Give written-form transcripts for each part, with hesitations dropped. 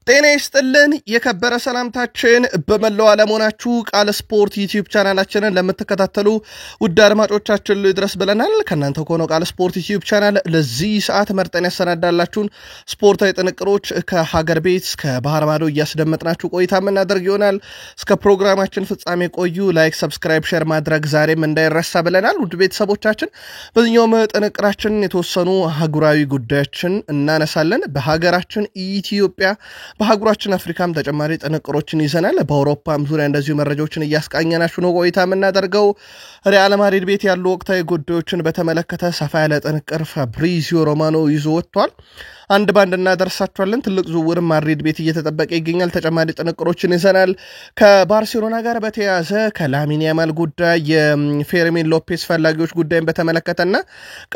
ጤና ይስጥልን የከበረ ሰላምታችን በመላው ዓለም ሆናችሁ ቃል ስፖርት ዩቲዩብ ቻናላችንን ለምትከታተሉ ውድ አድማጮቻችን ድረስ ብለናል። ከናንተ ሆኖ ቃል ስፖርት ዩቲዩብ ቻናል ለዚህ ሰዓት መርጠን ያሰናዳላችሁን ስፖርታዊ ጥንቅሮች ከሀገር ቤት ከባህር ማዶ እያስደመጥናችሁ ቆይታ የምናደርግ ይሆናል። እስከ ፕሮግራማችን ፍጻሜ ቆዩ። ላይክ፣ ሰብስክራይብ፣ ሼር ማድረግ ዛሬም እንዳይረሳ ብለናል። ውድ ቤተሰቦቻችን በዚህኛው ጥንቅራችን የተወሰኑ አህጉራዊ ጉዳዮችን እናነሳለን። በሀገራችን ኢትዮጵያ በአህጉራችን አፍሪካም ተጨማሪ ጥንቅሮችን ይዘናል። በአውሮፓም ዙሪያ እንደዚሁ መረጃዎችን እያስቃኘናችሁ ነው ቆይታ የምናደርገው። ሪያል ማድሪድ ቤት ያሉ ወቅታዊ ጉዳዮችን በተመለከተ ሰፋ ያለ ጥንቅር ፋብሪዚዮ ሮማኖ ይዞ ወጥቷል። አንድ ባንድ እናደርሳችኋለን። ትልቅ ዝውውር ማድሪድ ቤት እየተጠበቀ ይገኛል። ተጨማሪ ጥንቅሮችን ይዘናል። ከባርሴሎና ጋር በተያያዘ ከላሚን ያማል ጉዳይ፣ የፌርሚን ሎፔዝ ፈላጊዎች ጉዳይን በተመለከተና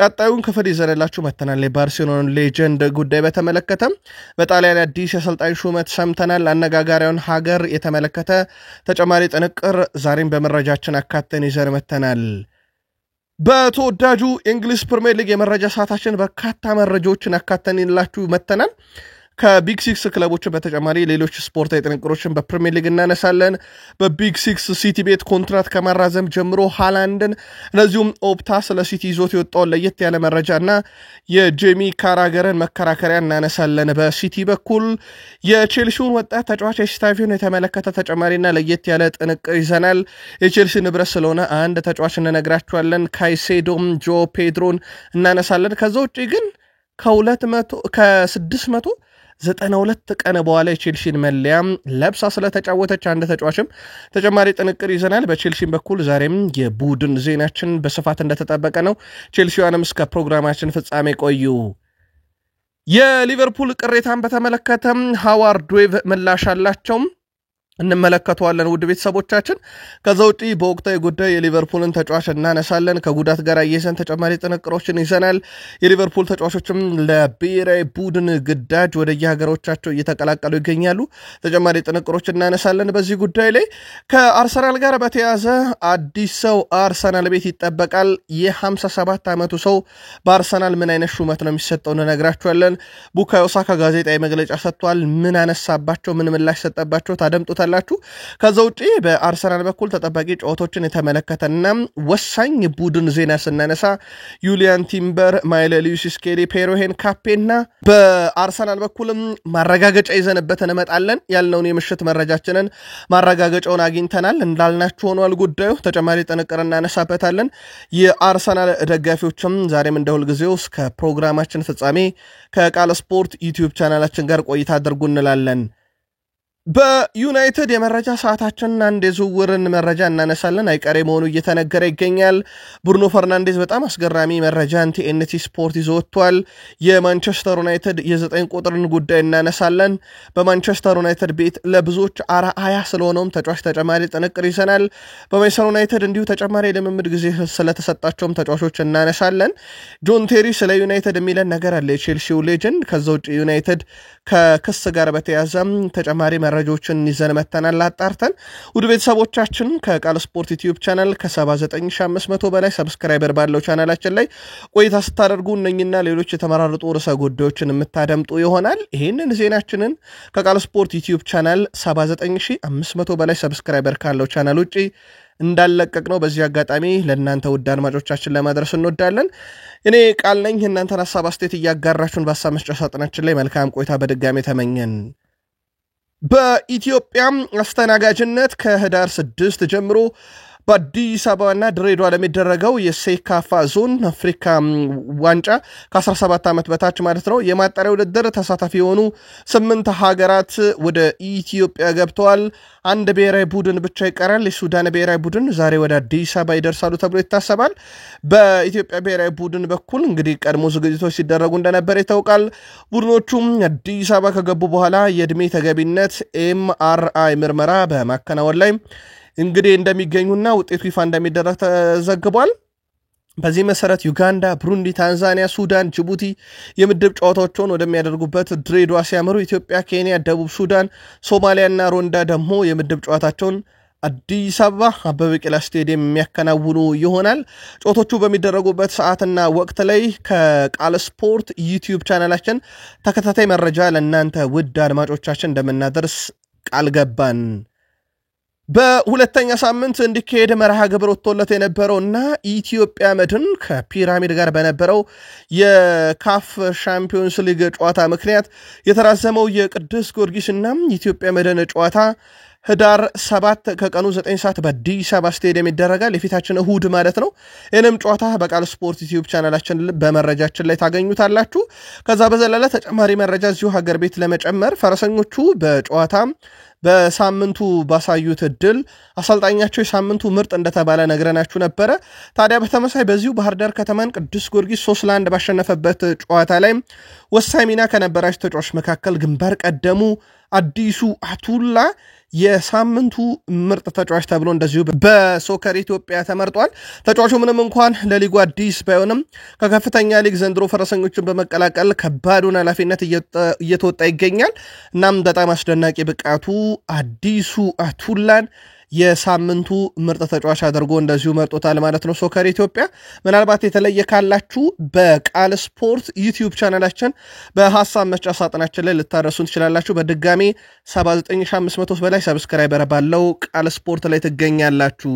ቀጣዩን ክፍል ይዘንላችሁ መተናል። የባርሴሎና ሌጀንድ ጉዳይ በተመለከተ በጣሊያን አዲስ የአሰልጣኝ ሹመት ሰምተናል። አነጋጋሪውን ሀገር የተመለከተ ተጨማሪ ጥንቅር ዛሬም በመረጃችን አካተን ይዘን መተናል። በተወዳጁ እንግሊዝ ፕሪሚየር ሊግ የመረጃ ሰዓታችን በርካታ መረጃዎችን አካተንላችሁ መተናል። ከቢግ ሲክስ ክለቦች በተጨማሪ ሌሎች ስፖርታዊ ጥንቅሮችን በፕሪሚየር ሊግ እናነሳለን። በቢግ ሲክስ ሲቲ ቤት ኮንትራት ከማራዘም ጀምሮ ሃላንድን እንደዚሁም ኦፕታ ስለ ሲቲ ይዞት የወጣውን ለየት ያለ መረጃና የጄሚ ካራገርን መከራከሪያ እናነሳለን። በሲቲ በኩል የቼልሲውን ወጣት ተጫዋች ኤስታቪዮን የተመለከተ ተጨማሪና ለየት ያለ ጥንቅር ይዘናል። የቼልሲ ንብረት ስለሆነ አንድ ተጫዋች እንነግራችኋለን። ካይሴዶም ጆ ፔድሮን እናነሳለን። ከዛ ውጭ ግን ከ692 ቀን በኋላ የቼልሲን መለያ ለብሳ ስለተጫወተች አንድ ተጫዋችም ተጨማሪ ጥንቅር ይዘናል። በቼልሲም በኩል ዛሬም የቡድን ዜናችን በስፋት እንደተጠበቀ ነው። ቼልሲዋንም እስከ ፕሮግራማችን ፍጻሜ ቆዩ። የሊቨርፑል ቅሬታን በተመለከተም ሃዋርድ ዌቭ ምላሽ አላቸው፣ እንመለከተዋለን ውድ ቤተሰቦቻችን። ከዛ ውጪ በወቅታዊ ጉዳይ የሊቨርፑልን ተጫዋች እናነሳለን። ከጉዳት ጋር እየሰን ተጨማሪ ጥንቅሮችን ይዘናል። የሊቨርፑል ተጫዋቾችም ለብሔራዊ ቡድን ግዳጅ ወደ የሀገሮቻቸው እየተቀላቀሉ ይገኛሉ። ተጨማሪ ጥንቅሮችን እናነሳለን። በዚህ ጉዳይ ላይ ከአርሰናል ጋር በተያያዘ አዲስ ሰው አርሰናል ቤት ይጠበቃል። የ57 ዓመቱ ሰው በአርሰናል ምን አይነት ሹመት ነው የሚሰጠው እንነግራችኋለን። ቡካዮ ሳካ ጋዜጣዊ መግለጫ ሰጥቷል። ምን አነሳባቸው፣ ምን ምላሽ ሰጠባቸው ታደምጡታል። ከዛ ውጪ በአርሰናል በኩል ተጠባቂ ጨዋታዎችን የተመለከተና ወሳኝ ቡድን ዜና ስናነሳ ዩሊያን ቲምበር፣ ማይለ ሉዊስ ስኬሊ፣ ፔሮሄን ካፔና በአርሰናል በኩልም ማረጋገጫ ይዘንበት እንመጣለን ያልነውን የምሽት መረጃችንን ማረጋገጫውን አግኝተናል እንዳልናችሁ ሆኗል ጉዳዩ። ተጨማሪ ጥንቅር እናነሳበታለን። የአርሰናል ደጋፊዎችም ዛሬም እንደ ሁልጊዜው እስከ ፕሮግራማችን ፍጻሜ ከቃል ስፖርት ዩቲዩብ ቻናላችን ጋር ቆይታ አድርጉ እንላለን። በዩናይትድ የመረጃ ሰዓታችን አንድ የዝውውርን መረጃ እናነሳለን። አይቀሬ መሆኑ እየተነገረ ይገኛል። ብሩኖ ፈርናንዴዝ በጣም አስገራሚ መረጃን ቲኤንቲ ስፖርት ይዞ ወጥቷል። የማንቸስተር ዩናይትድ የ9 ቁጥርን ጉዳይ እናነሳለን። በማንቸስተር ዩናይትድ ቤት ለብዙዎች አርአያ ስለሆነውም ተጫዋች ተጨማሪ ጥንቅር ይዘናል። በማንቸስተር ዩናይትድ እንዲሁ ተጨማሪ ልምምድ ጊዜ ስለተሰጣቸውም ተጫዋቾች እናነሳለን። ጆን ቴሪ ስለ ዩናይትድ የሚለን ነገር አለ፣ የቼልሲው ሌጀንድ። ከዛ ውጭ ዩናይትድ ከክስ ጋር በተያዘም ተጨማሪ መረጃዎችን ይዘን መተናል አጣርተን። ውድ ቤተሰቦቻችን ከቃል ስፖርት ዩቲዩብ ቻናል ከ79500 በላይ ሰብስክራይበር ባለው ቻናላችን ላይ ቆይታ ስታደርጉ እነኝና ሌሎች የተመራረጡ ርዕሰ ጉዳዮችን የምታደምጡ ይሆናል። ይህንን ዜናችንን ከቃል ስፖርት ዩቲዩብ ቻናል 79500 በላይ ሰብስክራይበር ካለው ቻናል ውጪ እንዳለቀቅ ነው በዚህ አጋጣሚ ለእናንተ ውድ አድማጮቻችን ለማድረስ እንወዳለን። እኔ ቃል ነኝ። እናንተን ሀሳብ አስተያየት እያጋራችሁን በሀሳብ መስጫ ሳጥናችን ላይ መልካም ቆይታ በድጋሚ ተመኘን። በኢትዮጵያ አስተናጋጅነት ከህዳር 6 ጀምሮ በአዲስ አበባና ድሬዳዋ ለሚደረገው የሴካፋ ዞን አፍሪካ ዋንጫ ከ17 ዓመት በታች ማለት ነው የማጣሪያ ውድድር ተሳታፊ የሆኑ 8 ሀገራት ወደ ኢትዮጵያ ገብተዋል። አንድ ብሔራዊ ቡድን ብቻ ይቀራል። የሱዳን ብሔራዊ ቡድን ዛሬ ወደ አዲስ አበባ ይደርሳሉ ተብሎ ይታሰባል። በኢትዮጵያ ብሔራዊ ቡድን በኩል እንግዲህ ቀድሞ ዝግጅቶች ሲደረጉ እንደነበር ይታወቃል። ቡድኖቹም አዲስ አበባ ከገቡ በኋላ የእድሜ ተገቢነት ኤምአርአይ ምርመራ በማከናወን ላይ እንግዲህ እንደሚገኙና ውጤቱ ይፋ እንደሚደረግ ተዘግቧል። በዚህ መሰረት ዩጋንዳ፣ ብሩንዲ፣ ታንዛኒያ፣ ሱዳን፣ ጅቡቲ የምድብ ጨዋታዎችን ወደሚያደርጉበት ድሬዳዋ ሲያመሩ ኢትዮጵያ፣ ኬንያ፣ ደቡብ ሱዳን፣ ሶማሊያና ሩዋንዳ ደግሞ የምድብ ጨዋታቸውን አዲስ አበባ አበበ ቢቂላ ስቴዲየም የሚያከናውኑ ይሆናል። ጨዋታዎቹ በሚደረጉበት ሰዓትና ወቅት ላይ ከቃል ስፖርት ዩቲዩብ ቻናላችን ተከታታይ መረጃ ለእናንተ ውድ አድማጮቻችን እንደምናደርስ ቃል ገባን። በሁለተኛ ሳምንት እንዲካሄድ መርሃ ግብር ወጥቶለት የነበረውና ኢትዮጵያ መድን ከፒራሚድ ጋር በነበረው የካፍ ሻምፒዮንስ ሊግ ጨዋታ ምክንያት የተራዘመው የቅዱስ ጊዮርጊስና ኢትዮጵያ መድን ጨዋታ ህዳር 7 ከቀኑ 9 ሰዓት በአዲስ አበባ ስቴዲየም ይደረጋል። የፊታችን እሁድ ማለት ነው። እንም ጨዋታ በቃል ስፖርት ዩቲዩብ ቻናላችን በመረጃችን ላይ ታገኙታላችሁ። ከዛ በዘለለ ተጨማሪ መረጃ እዚሁ ሀገር ቤት ለመጨመር ፈረሰኞቹ በጨዋታ በሳምንቱ ባሳዩት እድል አሰልጣኛቸው የሳምንቱ ምርጥ እንደተባለ ነግረናችሁ ነበረ። ታዲያ በተመሳይ በዚሁ ባህር ዳር ከተማን ቅዱስ ጊዮርጊስ 3-1 ባሸነፈበት ጨዋታ ላይ ወሳኝ ሚና ከነበራቸው ተጫዋቾች መካከል ግንባር ቀደሙ አዲሱ አቱላ የሳምንቱ ምርጥ ተጫዋች ተብሎ እንደዚሁ በሶከር ኢትዮጵያ ተመርጧል። ተጫዋቹ ምንም እንኳን ለሊጉ አዲስ ባይሆንም ከከፍተኛ ሊግ ዘንድሮ ፈረሰኞችን በመቀላቀል ከባዱን ኃላፊነት እየተወጣ ይገኛል። እናም በጣም አስደናቂ ብቃቱ አዲሱ አቱላን የሳምንቱ ምርጥ ተጫዋች አድርጎ እንደዚሁ መርጦታል ማለት ነው ሶከር ኢትዮጵያ። ምናልባት የተለየ ካላችሁ በቃል ስፖርት ዩቲዩብ ቻናላችን በሐሳብ መስጫ ሳጥናችን ላይ ልታደርሱን ትችላላችሁ። በድጋሚ 79500 በላይ ሰብስክራይበር ባለው ቃል ስፖርት ላይ ትገኛላችሁ።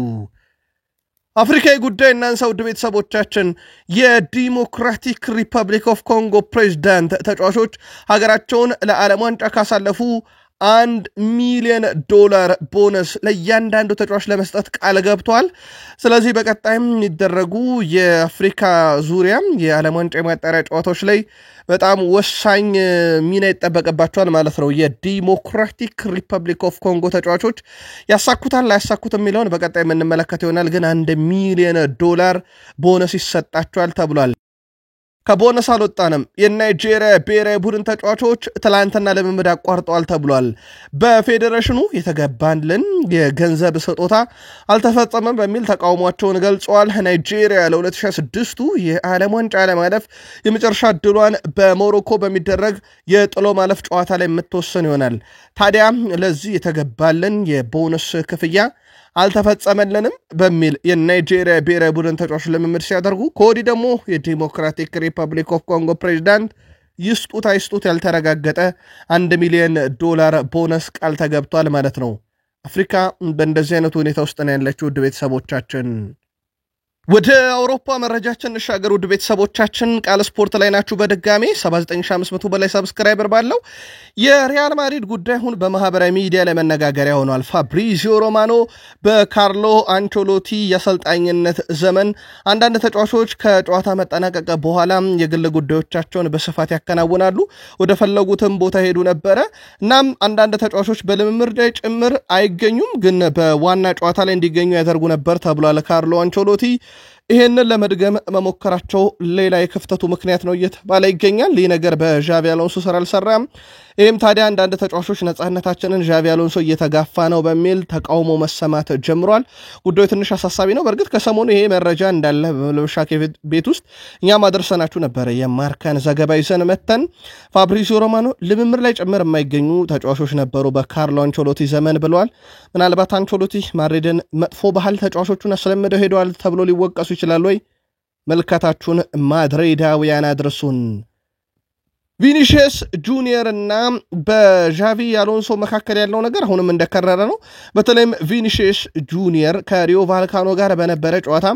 አፍሪካዊ ጉዳይ እናንሳ ውድ ቤተሰቦቻችን። የዲሞክራቲክ ሪፐብሊክ ኦፍ ኮንጎ ፕሬዝዳንት ተጫዋቾች ሀገራቸውን ለዓለም ዋንጫ ካሳለፉ $1 ሚሊዮን ቦነስ ለእያንዳንዱ ተጫዋች ለመስጠት ቃል ገብቷል። ስለዚህ በቀጣይም የሚደረጉ የአፍሪካ ዙሪያ የዓለም ዋንጫ የማጣሪያ ጨዋታዎች ላይ በጣም ወሳኝ ሚና ይጠበቅባቸዋል ማለት ነው። የዲሞክራቲክ ሪፐብሊክ ኦፍ ኮንጎ ተጫዋቾች ያሳኩታል ላያሳኩት የሚለውን በቀጣይ የምንመለከት ይሆናል። ግን $1 ሚሊዮን ቦነስ ይሰጣቸዋል ተብሏል። ከቦነስ አልወጣንም። የናይጄሪያ ብሔራዊ ቡድን ተጫዋቾች ትላንትና ልምምድ አቋርጠዋል ተብሏል። በፌዴሬሽኑ የተገባልን የገንዘብ ስጦታ አልተፈጸመም በሚል ተቃውሟቸውን ገልጸዋል። ናይጄሪያ ለ2026 የዓለም ዋንጫ ለማለፍ የመጨረሻ ዕድሏን በሞሮኮ በሚደረግ የጥሎ ማለፍ ጨዋታ ላይ የምትወሰን ይሆናል። ታዲያ ለዚህ የተገባልን የቦነስ ክፍያ አልተፈጸመልንም በሚል የናይጄሪያ ብሔራዊ ቡድን ተጫዋቾች ልምምድ ሲያደርጉ ከወዲህ ደግሞ የዲሞክራቲክ ሪፐብሊክ ኦፍ ኮንጎ ፕሬዝዳንት ይስጡት አይስጡት ያልተረጋገጠ $1 ሚሊዮን ቦነስ ቃል ተገብቷል ማለት ነው። አፍሪካ በእንደዚህ አይነት ሁኔታ ውስጥ ነው ያለችው ውድ ቤተሰቦቻችን። ወደ አውሮፓ መረጃችን እንሻገር ውድ ቤተሰቦቻችን። ቃል ስፖርት ላይ ናችሁ። በድጋሚ 79500 በላይ ሰብስክራይበር ባለው የሪያል ማድሪድ ጉዳይ ሁን በማህበራዊ ሚዲያ ላይ መነጋገሪያ ሆኗል። ፋብሪዚዮ ሮማኖ በካርሎ አንቸሎቲ የአሰልጣኝነት ዘመን አንዳንድ ተጫዋቾች ከጨዋታ መጠናቀቅ በኋላ የግል ጉዳዮቻቸውን በስፋት ያከናውናሉ። ወደ ፈለጉትም ቦታ ሄዱ ነበረ። እናም አንዳንድ ተጫዋቾች በልምምድ ላይ ጭምር አይገኙም፣ ግን በዋና ጨዋታ ላይ እንዲገኙ ያደርጉ ነበር ተብሏል። ካርሎ አንቸሎቲ ይሄንን ለመድገም መሞከራቸው ሌላ የክፍተቱ ምክንያት ነው እየተባለ ይገኛል። ይህ ነገር በዣቪ አሎንሶ ስራ አልሰራም። ይህም ታዲያ አንዳንድ ተጫዋቾች ነፃነታችንን ዣቪ አሎንሶ እየተጋፋ ነው በሚል ተቃውሞ መሰማት ጀምሯል። ጉዳዩ ትንሽ አሳሳቢ ነው። በእርግጥ ከሰሞኑ ይሄ መረጃ እንዳለ በለብሻ ቤት ውስጥ እኛም አድርሰናችሁ ነበረ። የማርካን ዘገባ ይዘን መተን ፋብሪዚዮ ሮማኖ ልምምድ ላይ ጭምር የማይገኙ ተጫዋቾች ነበሩ በካርሎ አንቸሎቲ ዘመን ብለዋል። ምናልባት አንቸሎቲ ማድሪድን መጥፎ ባህል ተጫዋቾቹን አስለምደው ሄደዋል ተብሎ ሊወቀሱ ይችላል ወይ? መልከታችሁን ማድሪዳውያን አድርሱን። ቪኒሺየስ ጁኒየር እና በዣቪ አሎንሶ መካከል ያለው ነገር አሁንም እንደከረረ ነው። በተለይም ቪኒሺየስ ጁኒየር ከሪዮ ቫልካኖ ጋር በነበረ ጨዋታ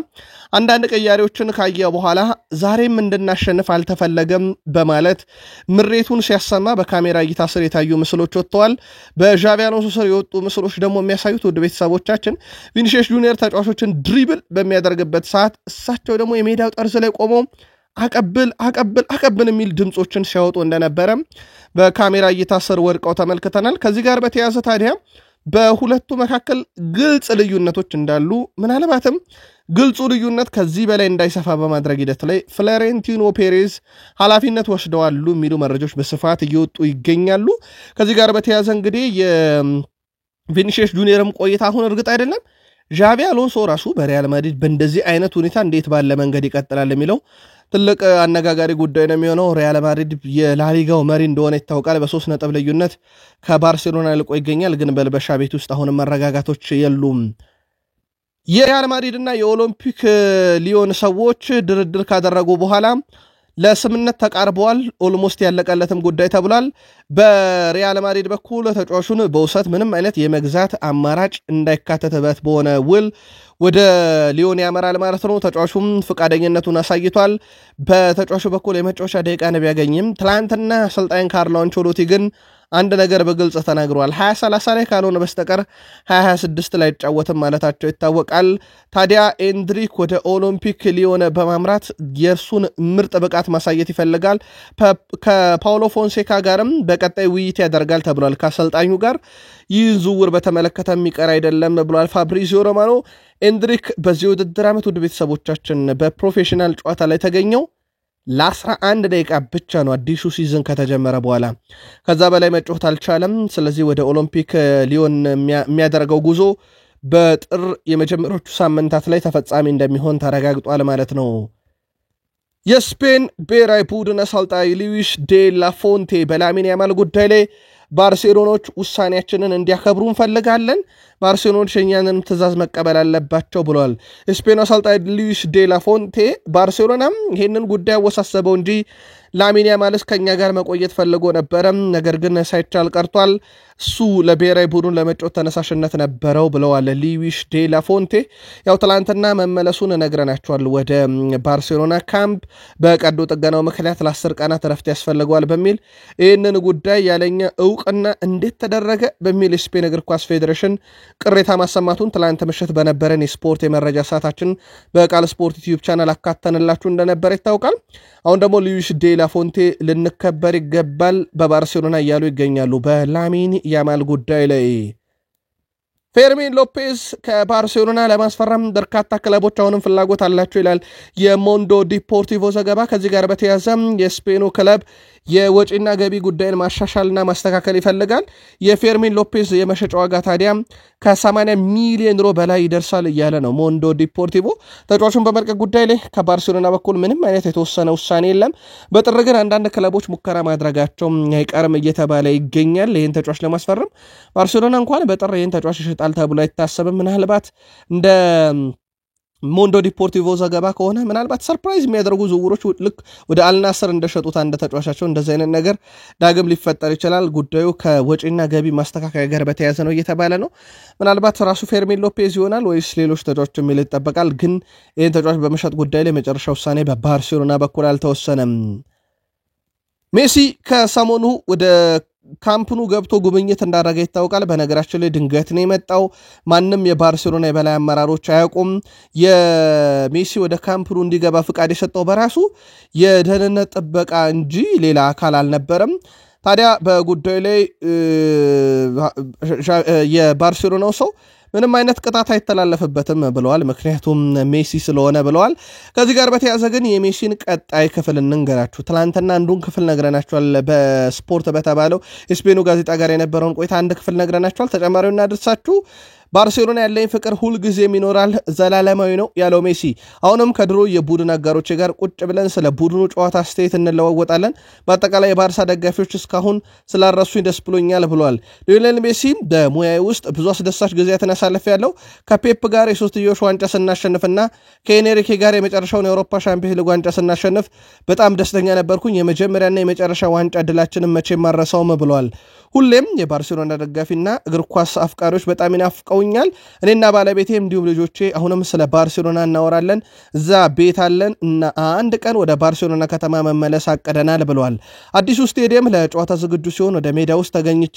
አንዳንድ ቀያሪዎችን ካየ በኋላ ዛሬም እንድናሸንፍ አልተፈለገም በማለት ምሬቱን ሲያሰማ በካሜራ እይታ ስር የታዩ ምስሎች ወጥተዋል። በዣቪ አሎንሶ ስር የወጡ ምስሎች ደግሞ የሚያሳዩት ውድ ቤተሰቦቻችን ቪኒሺየስ ጁኒየር ተጫዋቾችን ድሪብል በሚያደርግበት ሰዓት እሳቸው ደግሞ የሜዳው ጠርዝ ላይ ቆመው አቀብል የሚል ድምጾችን ሲያወጡ እንደነበረ በካሜራ እይታ ስር ወድቀው ተመልክተናል። ከዚህ ጋር በተያያዘ ታዲያ በሁለቱ መካከል ግልጽ ልዩነቶች እንዳሉ ምናልባትም ግልጹ ልዩነት ከዚህ በላይ እንዳይሰፋ በማድረግ ሂደት ላይ ፍሎሬንቲኖ ፔሬዝ ኃላፊነት ወስደዋሉ የሚሉ መረጃዎች በስፋት እየወጡ ይገኛሉ። ከዚህ ጋር በተያያዘ እንግዲህ የቪኒሺየስ ጁኒየርም ቆይታ አሁን እርግጥ አይደለም። ዣቪ አሎንሶ ራሱ በሪያል ማድሪድ በእንደዚህ አይነት ሁኔታ እንዴት ባለ መንገድ ይቀጥላል የሚለው ትልቅ አነጋጋሪ ጉዳይ ነው የሚሆነው። ሪያል ማድሪድ የላሊጋው መሪ እንደሆነ ይታወቃል። በ3 ነጥብ ልዩነት ከባርሴሎና ልቆ ይገኛል። ግን በልበሻ ቤት ውስጥ አሁንም መረጋጋቶች የሉም። የሪያል ማድሪድና የኦሎምፒክ ሊዮን ሰዎች ድርድር ካደረጉ በኋላ ለስምነት ተቃርበዋል። ኦልሞስት ያለቀለትም ጉዳይ ተብሏል። በሪያል ማድሪድ በኩል ተጫዋቹን በውሰት ምንም አይነት የመግዛት አማራጭ እንዳይካተትበት በሆነ ውል ወደ ሊዮን ያመራል ማለት ነው። ተጫዋቹም ፈቃደኝነቱን አሳይቷል። በተጫዋቹ በኩል የመጫወቻ ደቂቃ ቢያገኝም ትላንትና አሰልጣኝ ካርሎ አንቸሎቲ ግን አንድ ነገር በግልጽ ተናግሯል። 2030 ላይ ካልሆነ በስተቀር 2026 ላይ ይጫወትም ማለታቸው ይታወቃል። ታዲያ ኤንድሪክ ወደ ኦሎምፒክ ሊዮን በማምራት የእርሱን ምርጥ ብቃት ማሳየት ይፈልጋል። ከፓውሎ ፎንሴካ ጋርም በቀጣይ ውይይት ያደርጋል ተብሏል። ከአሰልጣኙ ጋር ይህ ዝውውር በተመለከተ የሚቀር አይደለም ብሏል ፋብሪዚዮ ሮማኖ። ኤንድሪክ በዚህ ውድድር ዓመት ውድ ቤተሰቦቻችን በፕሮፌሽናል ጨዋታ ላይ ተገኘው ለ11 ደቂቃ ብቻ ነው አዲሱ ሲዝን ከተጀመረ በኋላ። ከዛ በላይ መጫወት አልቻለም። ስለዚህ ወደ ኦሎምፒክ ሊዮን የሚያደርገው ጉዞ በጥር የመጀመሪያዎቹ ሳምንታት ላይ ተፈጻሚ እንደሚሆን ተረጋግጧል ማለት ነው። የስፔን ብሔራዊ ቡድን አሰልጣኝ ሉዊስ ዴ ላ ፎንቴ በላሚን ያማል ጉዳይ ላይ ባርሴሎናዎች ውሳኔያችንን እንዲያከብሩ እንፈልጋለን፣ ባርሴሎናዎች የኛንም ትዕዛዝ መቀበል አለባቸው ብለዋል። ስፔን አሰልጣኝ ሉዊስ ዴ ላ ፎንቴ ባርሴሎናም ይህንን ጉዳይ አወሳሰበው እንጂ ላሚን ያማል ከኛ ጋር መቆየት ፈልጎ ነበረ፣ ነገር ግን ሳይቻል ቀርቷል። እሱ ለብሔራዊ ቡድን ለመጫወት ተነሳሽነት ነበረው ብለዋል ሉዊስ ዴ ላ ፎንቴ። ያው ትላንትና መመለሱን ነግረናቸዋል ወደ ባርሴሎና ካምፕ በቀዶ ጥገናው ምክንያት ለ10 ቀናት ረፍት ያስፈልገዋል በሚል ይህንን ጉዳይ ያለኛ እውቅና እንዴት ተደረገ በሚል የስፔን እግር ኳስ ፌዴሬሽን ቅሬታ ማሰማቱን ትላንት ምሽት በነበረን የስፖርት የመረጃ ሰዓታችን በቃል ስፖርት ዩቲዩብ ቻናል አካተንላችሁ እንደነበረ ይታወቃል። አሁን ደግሞ ሉዊስ ዴ ላ ፎንቴ ልንከበር ይገባል በባርሴሎና እያሉ ይገኛሉ በላሚን ያማል ጉዳይ ላይ። ፌርሚን ሎፔዝ ከባርሴሎና ለማስፈረም በርካታ ክለቦች አሁንም ፍላጎት አላቸው ይላል የሞንዶ ዲፖርቲቮ ዘገባ። ከዚህ ጋር በተያያዘ የስፔኑ ክለብ የወጪና ገቢ ጉዳይን ማሻሻልና ማስተካከል ይፈልጋል። የፌርሚን ሎፔዝ የመሸጫ ዋጋ ታዲያ ከ80 ሚሊዮን ዩሮ በላይ ይደርሳል እያለ ነው ሞንዶ ዲፖርቲቮ። ተጫዋቹን በመልቀቅ ጉዳይ ላይ ከባርሴሎና በኩል ምንም አይነት የተወሰነ ውሳኔ የለም። በጥር ግን አንዳንድ ክለቦች ሙከራ ማድረጋቸው አይቀርም እየተባለ ይገኛል። ይህን ተጫዋች ለማስፈረም ባርሴሎና እንኳን በጥር ይህን ተጫዋች ይሸጣል ተብሎ አይታሰብም። ምናልባት እንደ ሞንዶ ዲፖርቲቮ ዘገባ ከሆነ ምናልባት ሰርፕራይዝ የሚያደርጉ ዝውውሮች ልክ ወደ አልናስር እንደሸጡት አንድ ተጫዋቻቸው እንደዚህ አይነት ነገር ዳግም ሊፈጠር ይችላል። ጉዳዩ ከወጪና ገቢ ማስተካከያ ጋር በተያያዘ ነው እየተባለ ነው። ምናልባት ራሱ ፌርሚን ሎፔዝ ይሆናል ወይስ ሌሎች ተጫዋቾች የሚል ይጠበቃል። ግን ይህን ተጫዋች በመሸጥ ጉዳይ ላይ መጨረሻ ውሳኔ በባርሴሎና በኩል አልተወሰነም። ሜሲ ከሰሞኑ ወደ ካምፕኑ ገብቶ ጉብኝት እንዳደረገ ይታወቃል። በነገራችን ላይ ድንገት ነው የመጣው። ማንም የባርሴሎና የበላይ አመራሮች አያውቁም። የሜሲ ወደ ካምፕኑ እንዲገባ ፍቃድ የሰጠው በራሱ የደህንነት ጥበቃ እንጂ ሌላ አካል አልነበረም። ታዲያ በጉዳዩ ላይ የባርሴሎናው ሰው ምንም አይነት ቅጣት አይተላለፍበትም ብለዋል። ምክንያቱም ሜሲ ስለሆነ ብለዋል። ከዚህ ጋር በተያያዘ ግን የሜሲን ቀጣይ ክፍል እንንገራችሁ። ትላንትና አንዱን ክፍል ነግረናችኋል። በስፖርት በተባለው የስፔኑ ጋዜጣ ጋር የነበረውን ቆይታ አንድ ክፍል ነግረናችኋል። ተጨማሪውን እናድርሳችሁ። ባርሴሎና ያለኝ ፍቅር ሁልጊዜም ይኖራል፣ ዘላለማዊ ነው ያለው ሜሲ አሁንም ከድሮ የቡድን አጋሮች ጋር ቁጭ ብለን ስለ ቡድኑ ጨዋታ አስተያየት እንለዋወጣለን። በአጠቃላይ የባርሳ ደጋፊዎች እስካሁን ስላረሱኝ ደስ ብሎኛል ብሏል። ሊዮኔል ሜሲ በሙያዬ ውስጥ ብዙ አስደሳች ጊዜያትን አሳልፌያለሁ። ከፔፕ ጋር የሶስትዮሽ ዋንጫ ስናሸንፍና ከኤንሪኬ ጋር የመጨረሻውን የአውሮፓ ሻምፒዮንስ ሊግ ዋንጫ ስናሸንፍ በጣም ደስተኛ ነበርኩኝ። የመጀመሪያና የመጨረሻ ዋንጫ ድላችንን መቼም ማረሳውም ብሏል። ሁሌም የባርሴሎና ደጋፊና እግር ኳስ አፍቃሪዎች በጣም ይናፍቀውኛል። እኔና ባለቤቴ እንዲሁም ልጆቼ አሁንም ስለ ባርሴሎና እናወራለን። እዛ ቤት አለን እና አንድ ቀን ወደ ባርሴሎና ከተማ መመለስ አቅደናል ብለዋል። አዲሱ ስቴዲየም ለጨዋታ ዝግጁ ሲሆን ወደ ሜዳ ውስጥ ተገኝቼ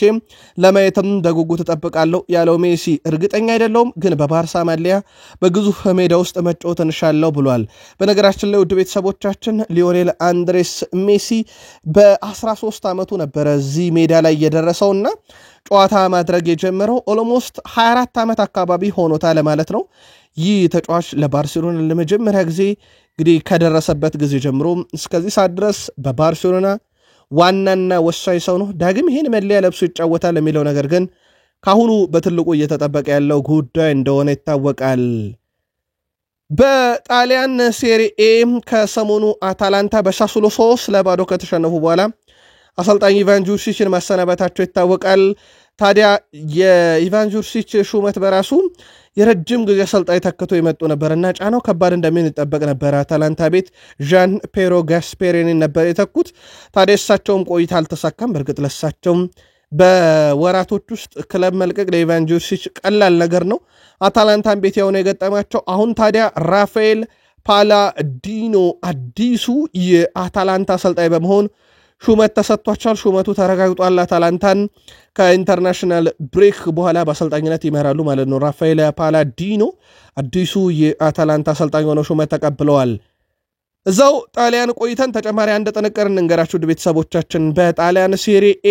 ለማየትም በጉጉት እጠብቃለሁ ያለው ሜሲ እርግጠኛ አይደለውም፣ ግን በባርሳ መለያ በግዙፍ ሜዳ ውስጥ መጫወት እንሻለው ብሏል። በነገራችን ላይ ውድ ቤተሰቦቻችን ሊዮኔል አንድሬስ ሜሲ በ13 ዓመቱ ነበረ እዚህ ሜዳ ላይ የደረሰውና ጨዋታ ማድረግ የጀመረው ኦልሞስት 24 ዓመት አካባቢ ሆኖታል ማለት ነው። ይህ ተጫዋች ለባርሴሎና ለመጀመሪያ ጊዜ እንግዲህ ከደረሰበት ጊዜ ጀምሮ እስከዚህ ሰዓት ድረስ በባርሴሎና ዋናና ወሳኝ ሰው ነው። ዳግም ይሄን መለያ ለብሶ ይጫወታል የሚለው ነገር ግን ካሁኑ በትልቁ እየተጠበቀ ያለው ጉዳይ እንደሆነ ይታወቃል። በጣሊያን ሴሪኤ ከሰሞኑ አታላንታ በሳሱሎ 3-0 ከተሸነፉ በኋላ አሰልጣኝ ኢቫን ጁርሲችን ማሰናበታቸው ይታወቃል። ታዲያ የኢቫን ጁርሲች ሹመት በራሱ የረጅም ጊዜ አሰልጣኝ ተክቶ የመጡ ነበርና ጫናው ከባድ እንደሚሆን ይጠበቅ ነበር። አታላንታ ቤት ዣን ፔሮ ጋስፔሪኒ ነበር የተኩት። ታዲያ እሳቸውም ቆይታ አልተሳካም። በእርግጥ ለሳቸውም በወራቶች ውስጥ ክለብ መልቀቅ ለኢቫን ጁርሲች ቀላል ነገር ነው። አታላንታን ቤት ያው ነው የገጠማቸው። አሁን ታዲያ ራፋኤል ፓላዲኖ አዲሱ የአታላንታ አሰልጣኝ በመሆን ሹመት ተሰጥቷቸዋል። ሹመቱ ተረጋግጧል። አታላንታን ከኢንተርናሽናል ብሬክ በኋላ በአሰልጣኝነት ይመራሉ ማለት ነው። ራፋኤል ፓላዲኖ አዲሱ የአታላንታ አሰልጣኝ ሆነው ሹመት ተቀብለዋል። እዛው ጣሊያን ቆይተን ተጨማሪ አንድ ጥንቅር እንንገራችሁ ቤተሰቦቻችን። በጣሊያን ሴሪኤ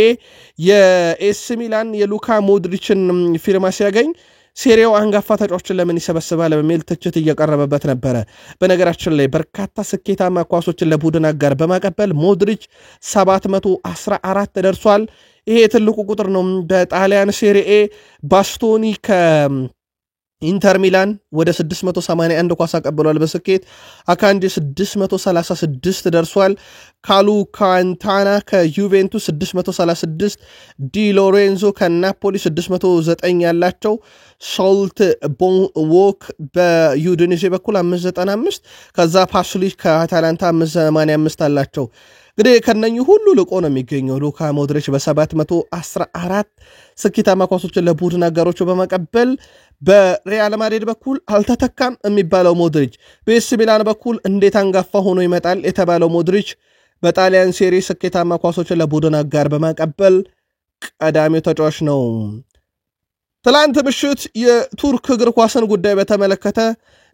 የኤስ ሚላን የሉካ ሞድሪችን ፊርማ ሲያገኝ ሴሪያው አንጋፋ ተጫዋቾችን ለምን ይሰበስባል በሚል ትችት እየቀረበበት ነበረ። በነገራችን ላይ በርካታ ስኬታማ ኳሶችን ለቡድን አጋር በማቀበል ሞድሪች 714 ደርሷል። ይሄ ትልቁ ቁጥር ነው። በጣሊያን ሴሪኤ ባስቶኒ ከኢንተር ሚላን ወደ 681 ኳስ አቀብሏል በስኬት። አካንጂ 636 ደርሷል። ካሉ ካንታና ከዩቬንቱስ 636፣ ዲ ሎሬንዞ ከናፖሊ 609 ያላቸው፣ ሶልት ቦንዎክ በዩዲኔዜ በኩል 595፣ ከዛ ፓስሊ ከአታላንታ 585 አላቸው። እንግዲህ ከነኚህ ሁሉ ልቆ ነው የሚገኘው ሉካ ሞድሪች በ714 ስኬታማ ኳሶችን ለቡድን አጋሮቹ በመቀበል በሪያል ማድሪድ በኩል አልተተካም የሚባለው ሞድሪች፣ በኤስ ሚላን በኩል እንዴት አንጋፋ ሆኖ ይመጣል የተባለው ሞድሪች በጣሊያን ሴሪ ስኬታማ ኳሶችን ለቡድን አጋር በማቀበል ቀዳሚው ተጫዋች ነው። ትላንት ምሽት የቱርክ እግር ኳስን ጉዳይ በተመለከተ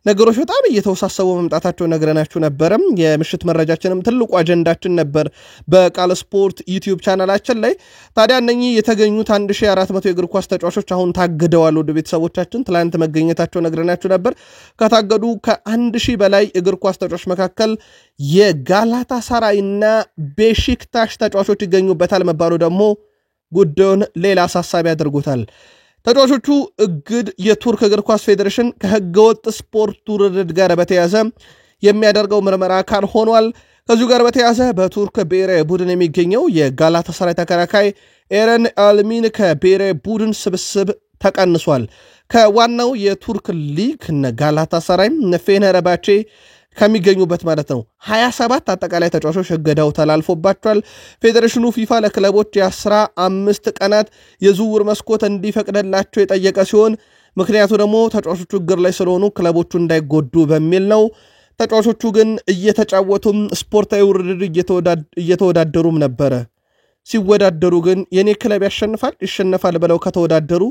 ነገሮች በጣም እየተወሳሰቡ መምጣታቸው ነግረናችሁ ነበርም። የምሽት መረጃችንም ትልቁ አጀንዳችን ነበር በቃል ስፖርት ዩቲዩብ ቻናላችን ላይ። ታዲያ እነኚህ የተገኙት 1400 የእግር ኳስ ተጫዋቾች አሁን ታግደዋል። ወደ ቤተሰቦቻችን ትላንት መገኘታቸው ነግረናችሁ ነበር። ከታገዱ ከ1000 በላይ እግር ኳስ ተጫዋቾች መካከል የጋላታሳራይና ቤሺክታሽ ተጫዋቾች ይገኙበታል መባሉ ደግሞ ጉዳዩን ሌላ አሳሳቢ አድርጎታል። ተጫዋቾቹ እግድ የቱርክ እግር ኳስ ፌዴሬሽን ከህገወጥ ስፖርት ውርርድ ጋር በተያዘ የሚያደርገው ምርመራ አካል ሆኗል። ከዚሁ ጋር በተያዘ በቱርክ ብሔራዊ ቡድን የሚገኘው የጋላታሳራይ ተከላካይ ኤረን አልሚን ከብሔራዊ ቡድን ስብስብ ተቀንሷል። ከዋናው የቱርክ ሊግ ጋላታሳራይ ፌነርባቼ ከሚገኙበት ማለት ነው 27 አጠቃላይ ተጫዋቾች እገዳው ተላልፎባቸዋል። ፌዴሬሽኑ ፊፋ ለክለቦች የ15 ቀናት የዝውውር መስኮት እንዲፈቅድላቸው የጠየቀ ሲሆን ምክንያቱ ደግሞ ተጫዋቾቹ እግር ላይ ስለሆኑ ክለቦቹ እንዳይጎዱ በሚል ነው። ተጫዋቾቹ ግን እየተጫወቱም ስፖርታዊ ውድድር እየተወዳደሩም ነበረ። ሲወዳደሩ ግን የኔ ክለብ ይሸነፋል ብለው ከተወዳደሩ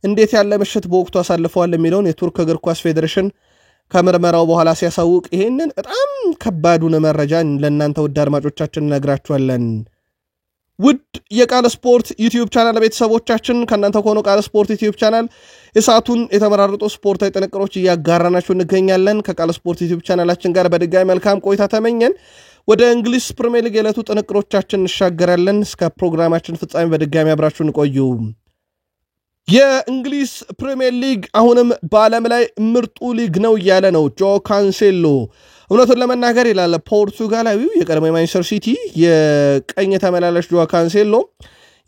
እንዴት ያለ ምሽት በወቅቱ አሳልፈዋል የሚለውን የቱርክ እግር ኳስ ፌዴሬሽን ከምርመራው በኋላ ሲያሳውቅ ይሄንን በጣም ከባዱን መረጃ ለእናንተ ውድ አድማጮቻችን ነግራችኋለን። ውድ የቃል ስፖርት ዩቲዩብ ቻናል ቤተሰቦቻችን ከእናንተ ከሆነ ቃል ስፖርት ዩቲዩብ ቻናል የሰዓቱን የተመራረጡ ስፖርታዊ ጥንቅሮች እያጋራናችሁ እንገኛለን። ከቃል ስፖርት ዩቲዩብ ቻናላችን ጋር በድጋሚ መልካም ቆይታ ተመኘን። ወደ እንግሊዝ ፕሪሚየር ሊግ የዕለቱ ጥንቅሮቻችን እንሻገራለን። እስከ ፕሮግራማችን ፍጻሜ በድጋሚ አብራችሁን ቆዩ። የእንግሊዝ ፕሪሚየር ሊግ አሁንም በዓለም ላይ ምርጡ ሊግ ነው እያለ ነው ጆ ካንሴሎ። እውነቱን ለመናገር ይላል ፖርቱጋላዊው የቀድሞ ማንቸስተር ሲቲ የቀኝ ተመላላሽ ጆ ካንሴሎ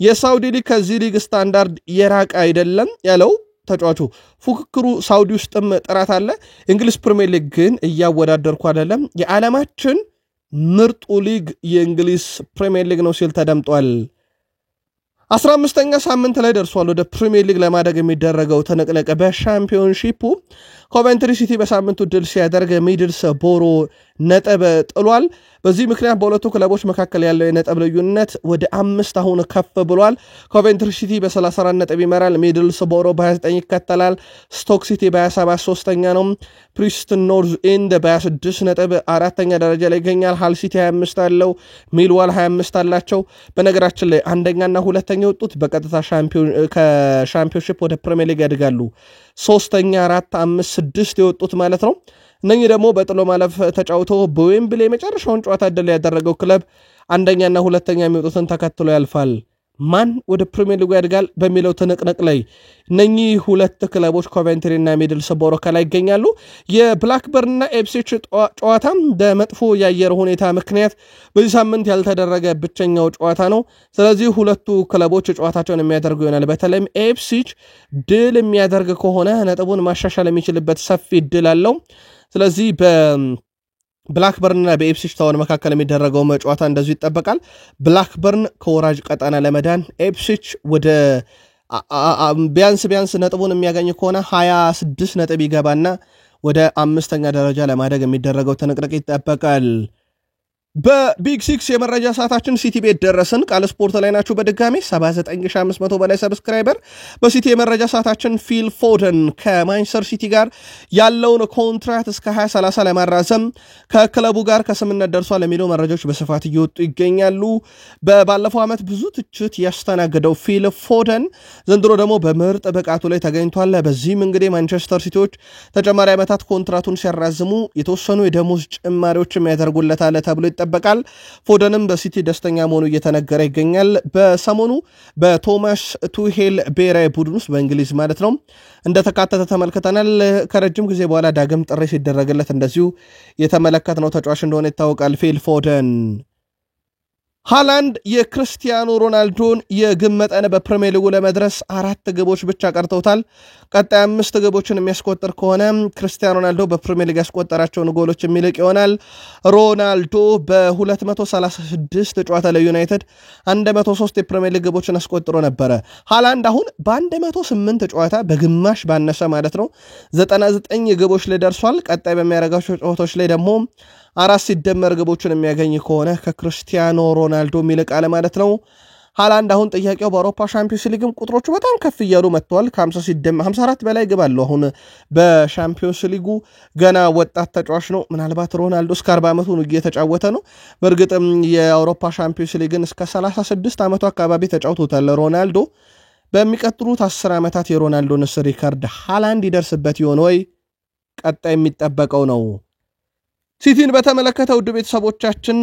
የሳውዲ ሊግ ከዚህ ሊግ ስታንዳርድ የራቀ አይደለም ያለው ተጫዋቹ። ፉክክሩ ሳውዲ ውስጥም ጥራት አለ፣ እንግሊዝ ፕሪሚየር ሊግ ግን እያወዳደርኩ አይደለም፣ የዓለማችን ምርጡ ሊግ የእንግሊዝ ፕሪሚየር ሊግ ነው ሲል ተደምጧል። 15ኛ ሳምንት ላይ ደርሷል። ወደ ፕሪሚየር ሊግ ለማደግ የሚደረገው ተነቅነቀ በሻምፒዮንሺፑ ኮቨንትሪ ሲቲ በሳምንቱ ድል ሲያደርግ ሚድልስቦሮ ነጥብ ጥሏል። በዚህ ምክንያት በሁለቱ ክለቦች መካከል ያለው የነጥብ ልዩነት ወደ 5 አሁን ከፍ ብሏል። ኮቨንትሪ ሲቲ በ34 ነጥብ ይመራል። ሚድልስቦሮ በ29 ይከተላል። ስቶክ ሲቲ በ27 ሶስተኛ ነው። ፕሪስተን ኖርዝ ኤንድ በ26 ነጥብ አራተኛ ደረጃ ላይ ይገኛል። ሃል ሲቲ 25 አለው። ሚልዋል 25 አላቸው። በነገራችን ላይ አንደኛና ሁለተኛ የወጡት በቀጥታ ከሻምፒዮንሺፕ ወደ ፕሪሚየር ሊግ ያድጋሉ። ሶስተኛ 4 5 6 የወጡት ማለት ነው። እነኚህ ደግሞ በጥሎ ማለፍ ተጫውተው በዌምብሌ የመጨረሻውን ጨዋታ ድል ያደረገው ክለብ አንደኛና ሁለተኛ የሚወጡትን ተከትሎ ያልፋል። ማን ወደ ፕሪሚየር ሊግ ያድጋል በሚለው ትንቅንቅ ላይ እነኚህ ሁለት ክለቦች ኮቨንትሪ እና ሚድልስብሮ ከላይ ይገኛሉ። የብላክበርን እና ኢፕስዊች ጨዋታ በመጥፎ የአየር ሁኔታ ምክንያት በዚህ ሳምንት ያልተደረገ ብቸኛው ጨዋታ ነው። ስለዚህ ሁለቱ ክለቦች ጨዋታቸውን የሚያደርጉ ይሆናል። በተለይም ኢፕስዊች ድል የሚያደርግ ከሆነ ነጥቡን ማሻሻል የሚችልበት ሰፊ ድል አለው። ስለዚህ ብላክበርን እና በኢፕስዊች ታውን መካከል የሚደረገው ጨዋታ እንደዚሁ ይጠበቃል። ብላክበርን ከወራጅ ቀጠና ለመዳን ኢፕስዊች ወደ ቢያንስ ነጥቡን የሚያገኝ ከሆነ 26 ነጥብ ይገባና ወደ 5ኛ ደረጃ ለማደግ የሚደረገው ትንቅንቅ ይጠበቃል። በቢግ 6 የመረጃ ሰዓታችን ሲቲ ቤት ደረስን። ቃል ስፖርት ላይ ናችሁ። በድጋሚ 79500 በላይ ሰብስክራይበር። በሲቲ የመረጃ ሰዓታችን ፊል ፎደን ከማንቸስተር ሲቲ ጋር ያለውን ኮንትራት እስከ 2030 ለማራዘም ከክለቡ ጋር ከስምምነት ደርሷል የሚሉ መረጃዎች በስፋት እየወጡ ይገኛሉ። ባለፈው ዓመት ብዙ ትችት ያስተናገደው ፊል ፎደን ዘንድሮ ደግሞ በምርጥ ብቃቱ ላይ ተገኝቷል። በዚህም እንግዲህ ማንቸስተር ሲቲዎች ተጨማሪ ዓመታት ኮንትራቱን ሲያራዝሙ የተወሰኑ የደሞዝ ጭማሪዎችም ያደርጉለታል ተብሎ ይጠበቃል። ፎደንም በሲቲ ደስተኛ መሆኑ እየተነገረ ይገኛል። በሰሞኑ በቶማስ ቱሄል ብሔራዊ ቡድን ውስጥ በእንግሊዝ ማለት ነው እንደተካተተ ተመልክተናል። ከረጅም ጊዜ በኋላ ዳግም ጥሪ ሲደረግለት እንደዚሁ የተመለከትነው ተጫዋች እንደሆነ ይታወቃል። ፊል ፎደን ሃላንድ የክርስቲያኖ ሮናልዶን የግብ መጠን በፕሪሚየር ሊጉ ለመድረስ 4 ግቦች ብቻ ቀርተውታል። ቀጣይ 5 ግቦችን የሚያስቆጥር ከሆነ ክርስቲያኖ ሮናልዶ በፕሪሚየር ሊግ ያስቆጠራቸውን ጎሎች የሚልቅ ይሆናል። ሮናልዶ በ236 ጨዋታ ለዩናይትድ 103 የፕሪሚየር ሊግ ግቦችን አስቆጥሮ ነበረ። ሃላንድ አሁን በ108 ጨዋታ በግማሽ ባነሰ ማለት ነው 99 ግቦች ላይ ደርሷል። ቀጣይ በሚያደርጋቸው ጨዋታዎች ላይ ደግሞ 4 ሲደመር ግቦችን የሚያገኝ ከሆነ ከክርስቲያኖ ሮናልዶ የሚልቃል ማለት ነው። ሃላንድ አሁን ጥያቄው በአውሮፓ ቻምፒዮንስ ሊግም ቁጥሮቹ በጣም ከፍ እያሉ መጥተዋል። ከ50 ሲደመር 54 በላይ ግብ አለው። አሁን በቻምፒዮንስ ሊጉ ገና ወጣት ተጫዋች ነው። ምናልባት ሮናልዶ እስከ 40 ዓመቱ ነው እየተጫወተ ነው። በእርግጥም የአውሮፓ ቻምፒዮንስ ሊግን እስከ 36 ዓመቱ አካባቢ ተጫውቶታል ሮናልዶ። በሚቀጥሉት 10 ዓመታት የሮናልዶን ሪካርድ ሃላንድ ይደርስበት ይሆን ወይ? ቀጣይ የሚጠበቀው ነው። ሲቲን በተመለከተ ውድ ቤተሰቦቻችን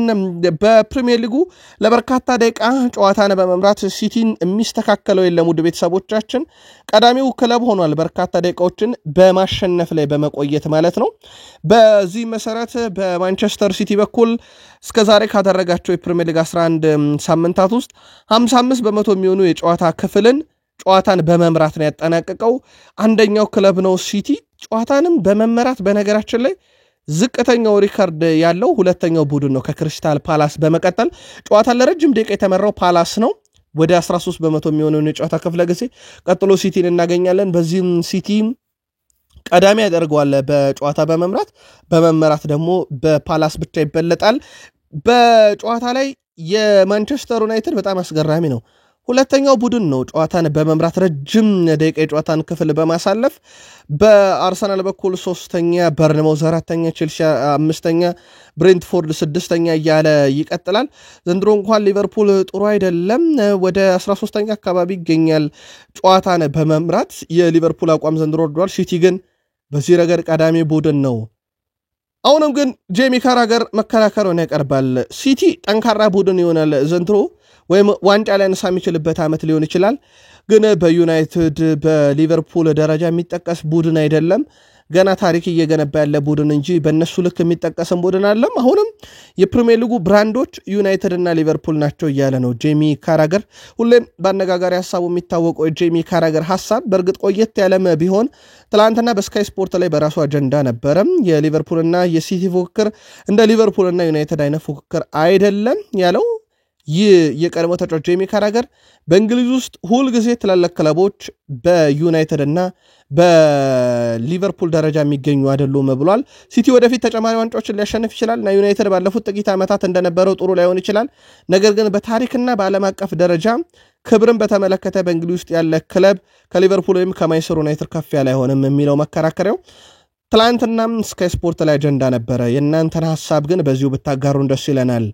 በፕሪሚየር ሊጉ ለበርካታ ደቂቃ ጨዋታን በመምራት ሲቲን የሚስተካከለው የለም። ውድ ቤተሰቦቻችን ቀዳሚው ክለብ ሆኗል፣ በርካታ ደቂቃዎችን በማሸነፍ ላይ በመቆየት ማለት ነው። በዚህ መሰረት በማንቸስተር ሲቲ በኩል እስከዛሬ ካደረጋቸው የፕሪሚየር ሊግ 11 ሳምንታት ውስጥ 55 በመቶ የሚሆኑ የጨዋታ ክፍልን ጨዋታን በመምራት ነው ያጠናቀቀው። አንደኛው ክለብ ነው ሲቲ። ጨዋታንም በመመራት በነገራችን ላይ ዝቅተኛው ሪካርድ ያለው ሁለተኛው ቡድን ነው ከክሪስታል ፓላስ በመቀጠል። ጨዋታን ለረጅም ደቂቃ የተመራው ፓላስ ነው ወደ 13 በመቶ የሚሆነውን የጨዋታ ክፍለ ጊዜ። ቀጥሎ ሲቲን እናገኛለን። በዚህም ሲቲ ቀዳሚ ያደርገዋል በጨዋታ በመምራት ደግሞ በፓላስ ብቻ ይበለጣል። በጨዋታ ላይ የማንቸስተር ዩናይትድ በጣም አስገራሚ ነው። ሁለተኛው ቡድን ነው ጨዋታን በመምራት ረጅም ደቂቃ የጨዋታን ክፍል በማሳለፍ። በአርሰናል በኩል 3ኛ፣ በርንማውዝ 4ኛ፣ ቼልሲ 5ኛ፣ ብሬንትፎርድ 6ኛ እያለ ይቀጥላል። ዘንድሮ እንኳን ሊቨርፑል ጥሩ አይደለም፣ ወደ 13ኛ አካባቢ ይገኛል ጨዋታን በመምራት። የሊቨርፑል አቋም ዘንድሮ ወርዷል። ሲቲ ግን በዚህ ረገድ ቀዳሚ ቡድን ነው። አሁንም ግን ጄሚ ካራገር መከራከሩን ያቀርባል። ሲቲ ጠንካራ ቡድን ይሆናል ዘንድሮ ወይም ዋንጫ ሊያነሳ የሚችልበት ዓመት ሊሆን ይችላል። ግን በዩናይትድ በሊቨርፑል ደረጃ የሚጠቀስ ቡድን አይደለም። ገና ታሪክ እየገነባ ያለ ቡድን እንጂ በእነሱ ልክ የሚጠቀስም ቡድን አለም። አሁንም የፕሪሚየር ሊጉ ብራንዶች ዩናይትድ እና ሊቨርፑል ናቸው እያለ ነው ጄሚ ካራገር። ሁሌም በአነጋጋሪ ሀሳቡ የሚታወቀው የጄሚ ካራገር ሀሳብ በእርግጥ ቆየት ያለም ቢሆን ትላንትና በስካይ ስፖርት ላይ በራሱ አጀንዳ ነበረም። የሊቨርፑልና የሲቲ ፉክክር እንደ ሊቨርፑልና ዩናይትድ አይነት ፉክክር አይደለም ያለው ይህ የቀድሞ ተጫዋች ጄሚ ካራገር በእንግሊዝ ውስጥ ሁል ጊዜ ትላልቅ ክለቦች በዩናይትድ እና በሊቨርፑል ደረጃ የሚገኙ አይደሉም ብሏል። ሲቲ ወደፊት ተጨማሪ ዋንጫዎችን ሊያሸንፍ ይችላል እና ዩናይትድ ባለፉት ጥቂት ዓመታት እንደነበረው ጥሩ ላይሆን ይችላል። ነገር ግን በታሪክና በዓለም አቀፍ ደረጃ ክብርን በተመለከተ በእንግሊዝ ውስጥ ያለ ክለብ ከሊቨርፑል ወይም ከማንቸስተር ዩናይትድ ከፍ ያለ አይሆንም የሚለው መከራከሪያው ትላንትናም ስካይ ስፖርት ላይ አጀንዳ ነበረ። የእናንተን ሐሳብ ግን በዚሁ ብታጋሩን ደስ ይለናል።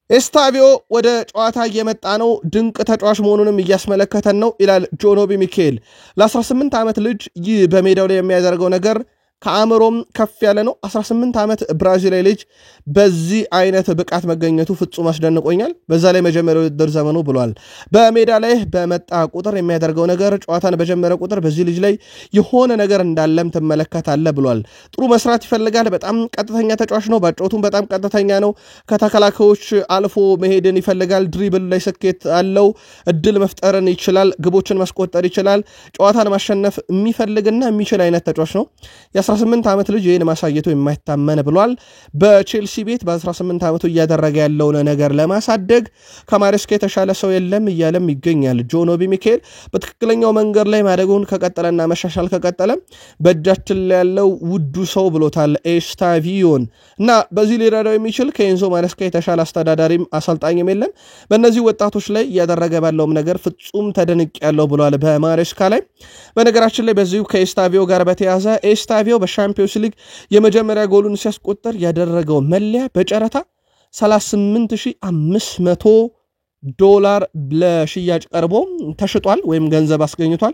ኤስታቪዮ ወደ ጨዋታ እየመጣ ነው፣ ድንቅ ተጫዋች መሆኑንም እያስመለከተን ነው ይላል ጆኖቢ ሚካኤል። ለ18 ዓመት ልጅ ይህ በሜዳው ላይ የሚያደርገው ነገር ከአእምሮም ከፍ ያለ ነው 18 ዓመት ብራዚላዊ ልጅ በዚህ አይነት ብቃት መገኘቱ ፍጹም አስደንቆኛል በዛ ላይ መጀመሪያው ውድድር ዘመኑ ብሏል በሜዳ ላይ በመጣ ቁጥር የሚያደርገው ነገር ጨዋታን በጀመረ ቁጥር በዚህ ልጅ ላይ የሆነ ነገር እንዳለም ተመለከታለህ ብሏል ጥሩ መስራት ይፈልጋል በጣም ቀጥተኛ ተጫዋች ነው ባጫውቱም በጣም ቀጥተኛ ነው ከተከላካዮች አልፎ መሄድን ይፈልጋል ድሪብል ላይ ስኬት አለው እድል መፍጠርን ይችላል ግቦችን ማስቆጠር ይችላል ጨዋታን ማሸነፍ የሚፈልግና የሚችል አይነት ተጫዋች ነው የ18 ዓመት ልጅ ይሄን ማሳየቱ የማይታመን ብሏል በቼልሲ ቤት በ18 ዓመቱ እያደረገ ያለው ነገር ለማሳደግ ከማሬስካ የተሻለ ሰው የለም እያለም ይገኛል ጆን ኦቢ ሚኬል በትክክለኛው መንገድ ላይ ማደጉን ከቀጠለና መሻሻል ከቀጠለ በእጃችን ላይ ያለው ውዱ ሰው ብሎታል ኤስታቪዮን እና በዚህ ሊረዳው የሚችል ከኤንዞ ማሬስካ የተሻለ አስተዳዳሪም አሰልጣኝም የለም በእነዚህ ወጣቶች ላይ እያደረገ ባለውም ነገር ፍጹም ተደንቅ ያለው ብሏል በማሬስካ ላይ በነገራችን ላይ በዚሁ ከኤስታቪዮ ጋር በተያዘ ኤስታቪዮ በሻምፒዮንስ ሊግ የመጀመሪያ ጎሉን ሲያስቆጥር ያደረገው መለያ በጨረታ $38,500 ለሽያጭ ቀርቦ ተሽጧል ወይም ገንዘብ አስገኝቷል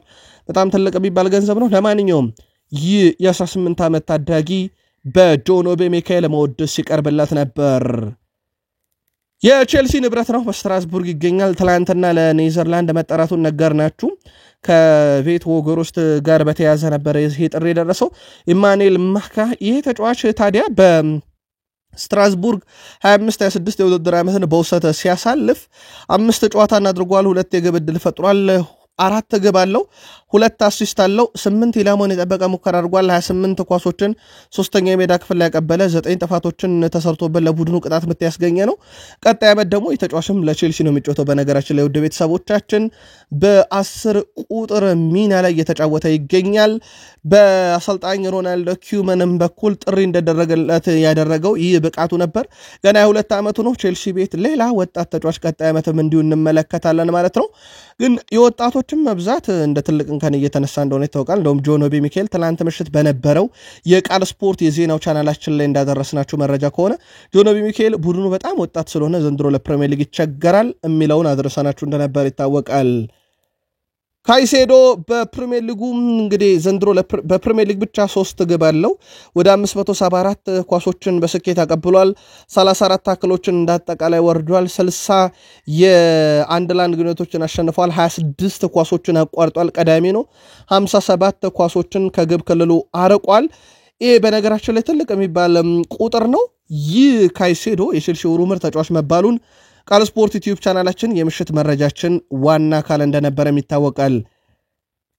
በጣም ትልቅ የሚባል ገንዘብ ነው ለማንኛውም ይህ የ18 ዓመት ታዳጊ በጆን ኦቢ ሚኬል መወደስ ሲቀርብለት ነበር የቼልሲ ንብረት ነው በስትራስቡርግ ይገኛል ትላንትና ለኔዘርላንድ መጠራቱን ነገርናችሁ ከቬት ወገሮስት ጋር በተያዘ ነበር ይሄ ጥሪ ደረሰው ኢማኑኤል ማካ ይሄ ተጫዋች ታዲያ በስትራስቡርግ 25-26 የውድድር ዓመትን በውሰት ሲያሳልፍ 5 ጨዋታን አድርጓል 2 የግብ ዕድል ፈጥሯል 4 ግብ አለው 2 አሲስት አለው 8 ኢላማውን የጠበቀ ሙከራ አድርጓል 28 ኳሶችን ሶስተኛ የሜዳ ክፍል ላይ ያቀበለ 9 ጥፋቶችን ተሰርቶበት ለቡድኑ ቅጣት ምት ያስገኘ ነው ቀጣይ ዓመት ደግሞ የተጫዋችም ለቼልሲ ነው የሚጫወተው በነገራችን ላይ ውድ ቤተሰቦቻችን በ10 ቁጥር ሚና ላይ እየተጫወተ ይገኛል በአሰልጣኝ ሮናልዶ ኪውመንም በኩል ጥሪ እንደደረገለት ያደረገው ይህ ብቃቱ ነበር ገና 22 ዓመቱ ነው ቼልሲ ቤት ሌላ ወጣት ተጫዋች ቀጣይ ዓመትም እንዲሁ እንመለከታለን ማለት ነው ግን የወጣቶችም መብዛት እንደ ትልቅ እንከን እየተነሳ እንደሆነ ይታወቃል እንደውም ጆን ኦቢ ሚኬል ትላንት ምሽት በነበረው የቃል ስፖርት የዜናው ቻናላችን ላይ እንዳደረስናችሁ መረጃ ከሆነ ጆን ኦቢ ሚኬል ቡድኑ በጣም ወጣት ስለሆነ ዘንድሮ ለፕሪሚየር ሊግ ይቸገራል የሚለውን አድርሰናችሁ እንደነበር ይታወቃል ካይሴዶ በፕሪሚየር ሊጉ እንግዲህ ዘንድሮ በፕሪሚየር ሊግ ብቻ 3 ግብ አለው ወደ 574 ኳሶችን በስኬት አቀብሏል 34 ታክሎችን እንዳጠቃላይ ወርዷል 60 የአንድ ላንድ ግንኙነቶችን አሸንፏል 26 ኳሶችን አቋርጧል ቀዳሚ ነው 57 ኳሶችን ከግብ ክልሉ አርቋል ይሄ በነገራችን ላይ ትልቅ የሚባል ቁጥር ነው ይህ ካይሴዶ የቼልሲ ሩመር ተጫዋች መባሉን ቃል ስፖርት ዩቲዩብ ቻናላችን የምሽት መረጃችን ዋና አካል እንደነበረም ይታወቃል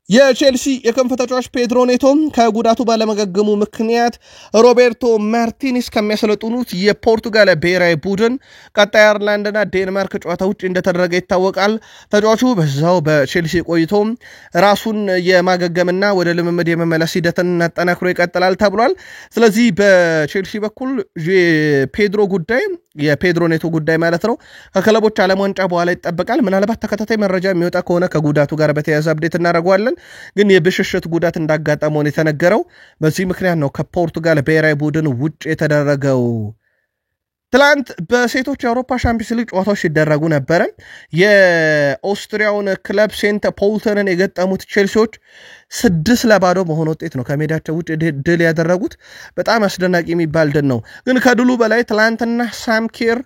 የቼልሲ የክንፍ ተጫዋች ፔድሮ ኔቶ ከጉዳቱ ባለመገገሙ ምክንያት ሮቤርቶ ማርቲኔስ ከሚያሰለጥኑት የፖርቱጋል ብሔራዊ ቡድን ቀጣይ አየርላንድና ዴንማርክ ጨዋታ ውጪ እንደተደረገ ይታወቃል ተጫዋቹ በዛው በቼልሲ ቆይቶ ራሱን የማገገምና ወደ ልምምድ የመመለስ ሂደትን አጠናክሮ ይቀጥላል ተብሏል ስለዚህ በቼልሲ በኩል የፔድሮ ጉዳይ የፔድሮ ኔቶ ጉዳይ ማለት ነው ከክለቦች ዓለም ዋንጫ በኋላ ይጠበቃል ምናልባት ተከታታይ መረጃ የሚወጣ ከሆነ ከጉዳቱ ጋር በተያያዘ አፕዴት እናደርጋለን ግን የብሽሽት ጉዳት እንዳጋጠመው የተነገረው በዚህ ምክንያት ነው ከፖርቱጋል ብሔራዊ ቡድን ውጭ የተደረገው ትላንት በሴቶች የአውሮፓ ሻምፒዮንስ ሊግ ጨዋታዎች ሲደረጉ ነበር የኦስትሪያውን ክለብ ሴንት ፖልተንን የገጠሙት ቼልሲዎች 6-0 በሆነ ውጤት ነው ከሜዳቸው ውጭ ድል ያደረጉት በጣም አስደናቂ የሚባል ድል ነው ግን ከድሉ በላይ ትላንትና ሳምኬር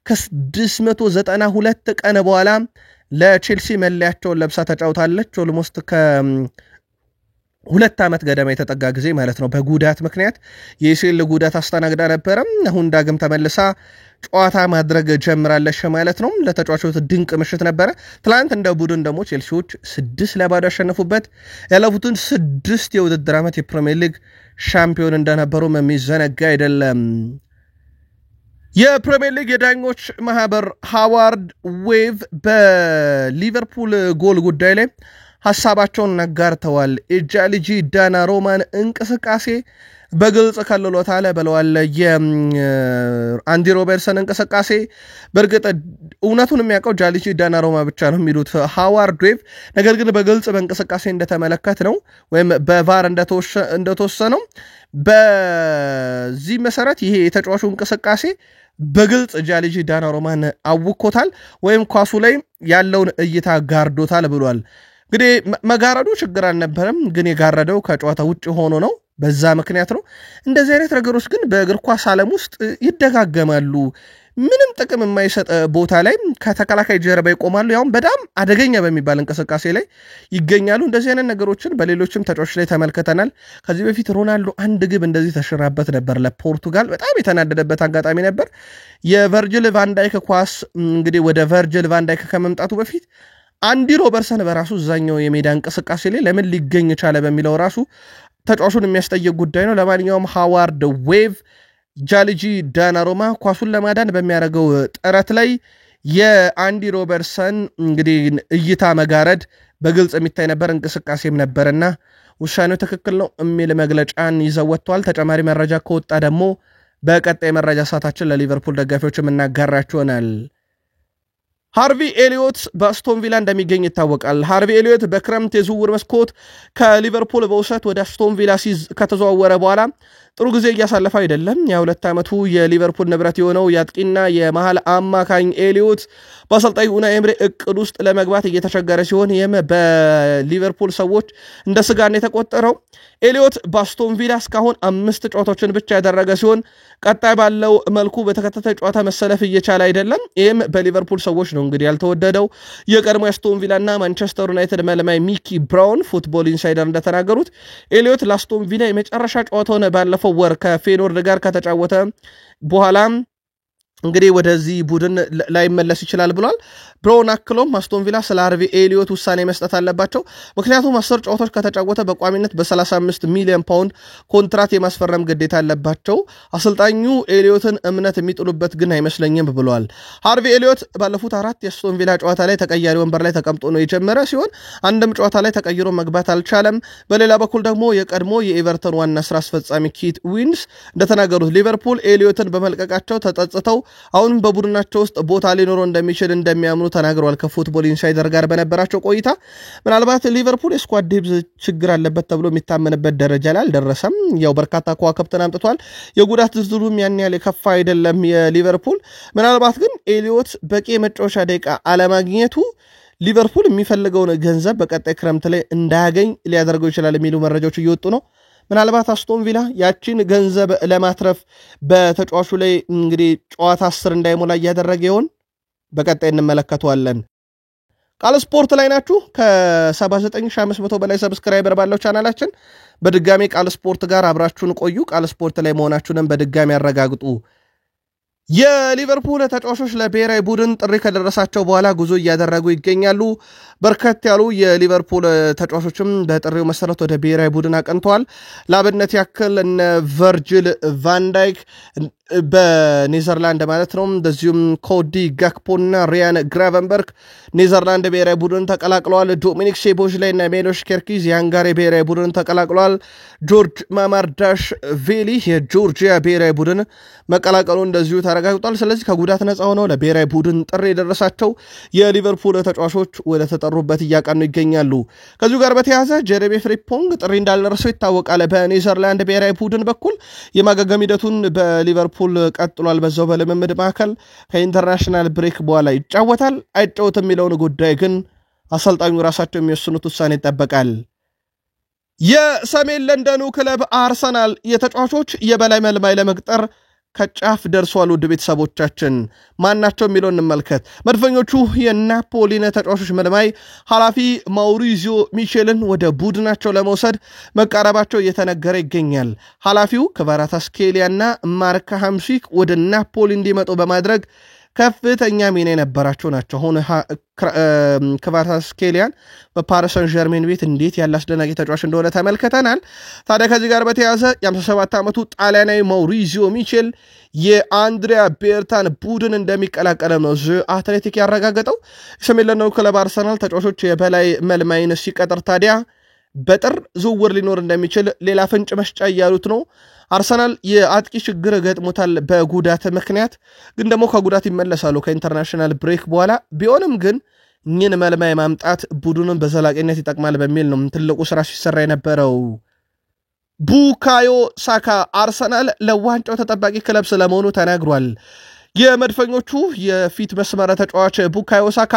ከ692 ቀን በኋላ ለቼልሲ መለያቸውን ለብሳ ተጫውታለች ኦልሞስት ከ2 ዓመት ገደማ የተጠጋ ጊዜ ማለት ነው በጉዳት ምክንያት የኤሲኤል ጉዳት አስተናግዳ ነበር አሁን ዳግም ተመልሳ ጨዋታ ማድረግ ጀምራለች ማለት ነው ለተጫዋቾች ድንቅ ምሽት ነበር ትላንት እንደ ቡድን ደግሞ ቼልሲዎች 6-0 ያሸነፉበት ያለፉትን 6 የውድድር ዓመት የፕሪሚየር ሊግ ሻምፒዮን እንደነበሩ የሚዘነጋ አይደለም የፕሪሚየር ሊግ የዳኞች ማህበር ሃዋርድ ዌቭ በሊቨርፑል ጎል ጉዳይ ላይ ሐሳባቸውን ነጋርተዋል እጃልጂ ዳናሮማን እንቅስቃሴ በግልጽ ከልሎታል ብለዋል የአንዲ ሮበርትሰን እንቅስቃሴ በርግጥ እውነቱን የሚያውቀው ጃልጂ ዳናሮማ ብቻ ነው የሚሉት ሃዋርድ ዌቭ ነገር ግን በግልጽ በእንቅስቃሴ እንደተመለከተ ነው ወይም በቫር እንደተወሰነው በዚህ መሰረት ይሄ የተጫዋቹ እንቅስቃሴ በግልጽ ጃልጂ ዳናሮማን አውቆታል ወይም ኳሱ ላይ ያለውን እይታ ጋርዶታል ብሏል እንግዲህ መጋረዱ ችግር አልነበረም ግን የጋረደው ከጨዋታ ውጪ ሆኖ ነው በዛ ምክንያት ነው። እንደዚህ አይነት ነገሮች ግን በእግር ኳስ ዓለም ውስጥ ይደጋገማሉ። ምንም ጥቅም የማይሰጥ ቦታ ላይ ከተከላካይ ጀርባ ይቆማሉ። ያውም በጣም አደገኛ በሚባል እንቅስቃሴ ላይ ይገኛሉ። እንደዚህ አይነት ነገሮችን በሌሎችም ተጫዋቾች ላይ ተመልክተናል። ከዚህ በፊት ሮናልዶ አንድ ግብ እንደዚህ ተሽራበት ነበር ለፖርቱጋል። በጣም የተናደደበት አጋጣሚ ነበር። የቨርጅል ቫንዳይክ ኳስ እንግዲህ ወደ ቨርጅል ቫንዳይክ ከመምጣቱ በፊት አንዲ ሮበርሰን በራሱ እዛኛው የሜዳ እንቅስቃሴ ላይ ለምን ሊገኝ ቻለ በሚለው ራሱ ተጫዋቹን የሚያስጠይቅ ጉዳይ ነው። ለማንኛውም ሃዋርድ ዌቭ ጃልጂ ዳናሮማ ኳሱን ለማዳን በሚያደርገው ጥረት ላይ የአንዲ ሮበርሰን እንግዲህ እይታ መጋረድ በግልጽ የሚታይ ነበር፣ እንቅስቃሴም ነበርና ውሳኔው ትክክል ነው የሚል መግለጫን ይዘው ወጥተዋል። ተጨማሪ መረጃ ከወጣ ደግሞ በቀጣይ መረጃ ሰዓታችን ለሊቨርፑል ደጋፊዎች የምናጋራችሁ ይሆናል። ሃርቪ ኤሊዮት በአስቶን ቪላ እንደሚገኝ ይታወቃል። ሃርቪ ኤሊዮት በክረምት የዝውውር መስኮት ከሊቨርፑል በውሰት ወደ አስቶን ቪላ ከተዘዋወረ በኋላ ጥሩ ጊዜ እያሳለፈ አይደለም። የ2 ዓመቱ የሊቨርፑል ንብረት የሆነው የአጥቂና የመሃል አማካኝ ኤሊዮት በአሰልጣኝ ኡናይ ኤምሬ እቅድ ውስጥ ለመግባት እየተቸገረ ሲሆን ይህም በሊቨርፑል ሰዎች እንደ ስጋን የተቆጠረው። ኤሊዮት በአስቶን ቪላ እስካሁን 5 ጨዋታዎችን ብቻ ያደረገ ሲሆን ቀጣይ ባለው መልኩ በተከታታይ ጨዋታ መሰለፍ እየቻለ አይደለም። ይህም በሊቨርፑል ሰዎች ነው እንግዲህ ያልተወደደው። የቀድሞ የአስቶን ቪላና ማንቸስተር ዩናይትድ መልማይ ሚኪ ብራውን ፉትቦል ኢንሳይደር እንደተናገሩት ኤሊዮት ለአስቶን ቪላ የመጨረሻ ጨዋታውን ባለፈው ወር ከፌኖርድ ጋር ከተጫወተ በኋላ እንግዲህ ወደዚህ ቡድን ላይመለስ ይችላል ብሏል። ብራውን አክሎም አስቶን ቪላ ስለ ሃርቪ ኤሊዮት ውሳኔ መስጠት አለባቸው፣ ምክንያቱም 10 ጨዋታዎች ከተጫወተ በቋሚነት በ35 ሚሊዮን ፓውንድ ኮንትራት የማስፈረም ግዴታ አለባቸው። አሰልጣኙ ኤሊዮትን እምነት የሚጥሉበት ግን አይመስለኝም ብሏል። ሃርቪ ኤሊዮት ባለፉት 4 የአስቶን ቪላ ጨዋታ ላይ ተቀያሪ ወንበር ላይ ተቀምጦ ነው የጀመረ ሲሆን አንድም ጨዋታ ላይ ተቀይሮ መግባት አልቻለም። በሌላ በኩል ደግሞ የቀድሞ የኤቨርተን ዋና ስራ አስፈጻሚ ኪት ዊንስ እንደተናገሩት ሊቨርፑል ኤሊዮትን በመልቀቃቸው ተጸጽተው አሁን በቡድናቸው ውስጥ ቦታ ሊኖረው እንደሚችል እንደሚያምኑ ተናግረዋል። ከፉትቦል ኢንሳይደር ጋር በነበራቸው ቆይታ ምናልባት ሊቨርፑል የስኳድ ዴፕዝ ችግር አለበት ተብሎ የሚታመንበት ደረጃ ላይ አልደረሰም። ያው በርካታ ከዋክብትን አምጥቷል። የጉዳት ዝርዝሩም ያን ያህል የከፋ አይደለም የሊቨርፑል። ምናልባት ግን ኤሊዮት በቂ የመጫወቻ ደቂቃ አለማግኘቱ ሊቨርፑል የሚፈልገውን ገንዘብ በቀጣይ ክረምት ላይ እንዳያገኝ ሊያደርገው ይችላል የሚሉ መረጃዎች እየወጡ ነው። ምናልባት አስቶን ቪላ ያቺን ገንዘብ ለማትረፍ በተጫዋቹ ላይ እንግዲህ ጨዋታ 10 እንዳይሞላ እያደረገ ይሆን? በቀጣይ እንመለከተዋለን። ቃል ስፖርት ላይ ናችሁ። ከ79500 በላይ ሰብስክራይበር ባለው ቻናላችን በድጋሚ ቃል ስፖርት ጋር አብራችሁን ቆዩ። ቃል ስፖርት ላይ መሆናችሁንም በድጋሚ ያረጋግጡ። የሊቨርፑል ተጫዋቾች ለብሔራዊ ቡድን ጥሪ ከደረሳቸው በኋላ ጉዞ እያደረጉ ይገኛሉ። በርከት ያሉ የሊቨርፑል ተጫዋቾችም በጥሪው መሰረት ወደ ብሔራዊ ቡድን አቅንተዋል። ለአብነት ያክል እነ ቨርጅል ቫንዳይክ በኔዘርላንድ ማለት ነው፣ እንደዚሁም ኮዲ ጋክፖና ሪያን ግራቨንበርግ ኔዘርላንድ ብሔራዊ ቡድን ተቀላቅለዋል። ዶሚኒክ ሶቦስላይ እና ሜሎሽ ኬርኪዝ የሃንጋሪ ብሔራዊ ቡድን ተቀላቅለዋል። ጆርጅ ማማርዳሽ ቬሊ የጆርጂያ ብሔራዊ ቡድን መቀላቀሉ እንደዚሁ ተረጋግጧል። ስለዚህ ከጉዳት ነፃ ሆነው ለብሔራዊ ቡድን ጥሪ የደረሳቸው የሊቨርፑል ተጫዋቾች ወደ ተጠሩበት እያቀኑ ይገኛሉ። ከዚሁ ጋር በተያያዘ ጀሬሚ ፍሪምፖንግ ጥሪ እንዳልደረሰው ይታወቃል። በኔዘርላንድ ብሔራዊ ቡድን በኩል የማገገም ሂደቱን በሊቨርፑል ቀጥሏል። በዛው በልምምድ ማዕከል ከኢንተርናሽናል ብሬክ በኋላ ይጫወታል አይጫወትም የሚለውን ጉዳይ ግን አሰልጣኙ ራሳቸው የሚወስኑት ውሳኔ ይጠበቃል። የሰሜን ለንደኑ ክለብ አርሰናል የተጫዋቾች የበላይ መልማይ ለመቅጠር ከጫፍ ደርሷል። ውድ ቤተሰቦቻችን ማናቸው የሚለው እንመልከት። መድፈኞቹ የናፖሊን ተጫዋቾች መልማይ ኃላፊ ማውሪዚዮ ሚቼልን ወደ ቡድናቸው ለመውሰድ መቃረባቸው እየተነገረ ይገኛል። ኃላፊው ክቫራትስኬሊያና ማርክ ሃምሺክ ወደ ናፖሊ እንዲመጡ በማድረግ ከፍተኛ ሚና የነበራቸው ናቸው። አሁን ክቫራትስኬሊያን በፓሪስ ሰን ዠርሜን ቤት እንዴት ያለ አስደናቂ ተጫዋች እንደሆነ ተመልክተናል። ታዲያ ከዚህ ጋር በተያያዘ የ57 ዓመቱ ጣሊያናዊ ማውሪዚዮ ሚቼል የአንድሪያ ቤርታን ቡድን እንደሚቀላቀል ነው አትሌቲክ ያረጋገጠው። የሰሜን ለንደኑ ክለብ አርሰናል ተጫዋቾች የበላይ መልማይን ሲቀጥር ታዲያ በጥር ዝውውር ሊኖር እንደሚችል ሌላ ፍንጭ መስጫ እያሉት ነው። አርሰናል የአጥቂ ችግር ገጥሞታል በጉዳት ምክንያት፣ ግን ደግሞ ከጉዳት ይመለሳሉ ከኢንተርናሽናል ብሬክ በኋላ። ቢሆንም ግን እኚህን መልማይ ማምጣት ቡድኑን በዘላቂነት ይጠቅማል በሚል ነው ትልቁ ስራ ሲሰራ የነበረው። ቡካዮ ሳካ አርሰናል ለዋንጫው ተጠባቂ ክለብ ስለመሆኑ ተናግሯል። የመድፈኞቹ የፊት መስመር ተጫዋች ቡካዮ ሳካ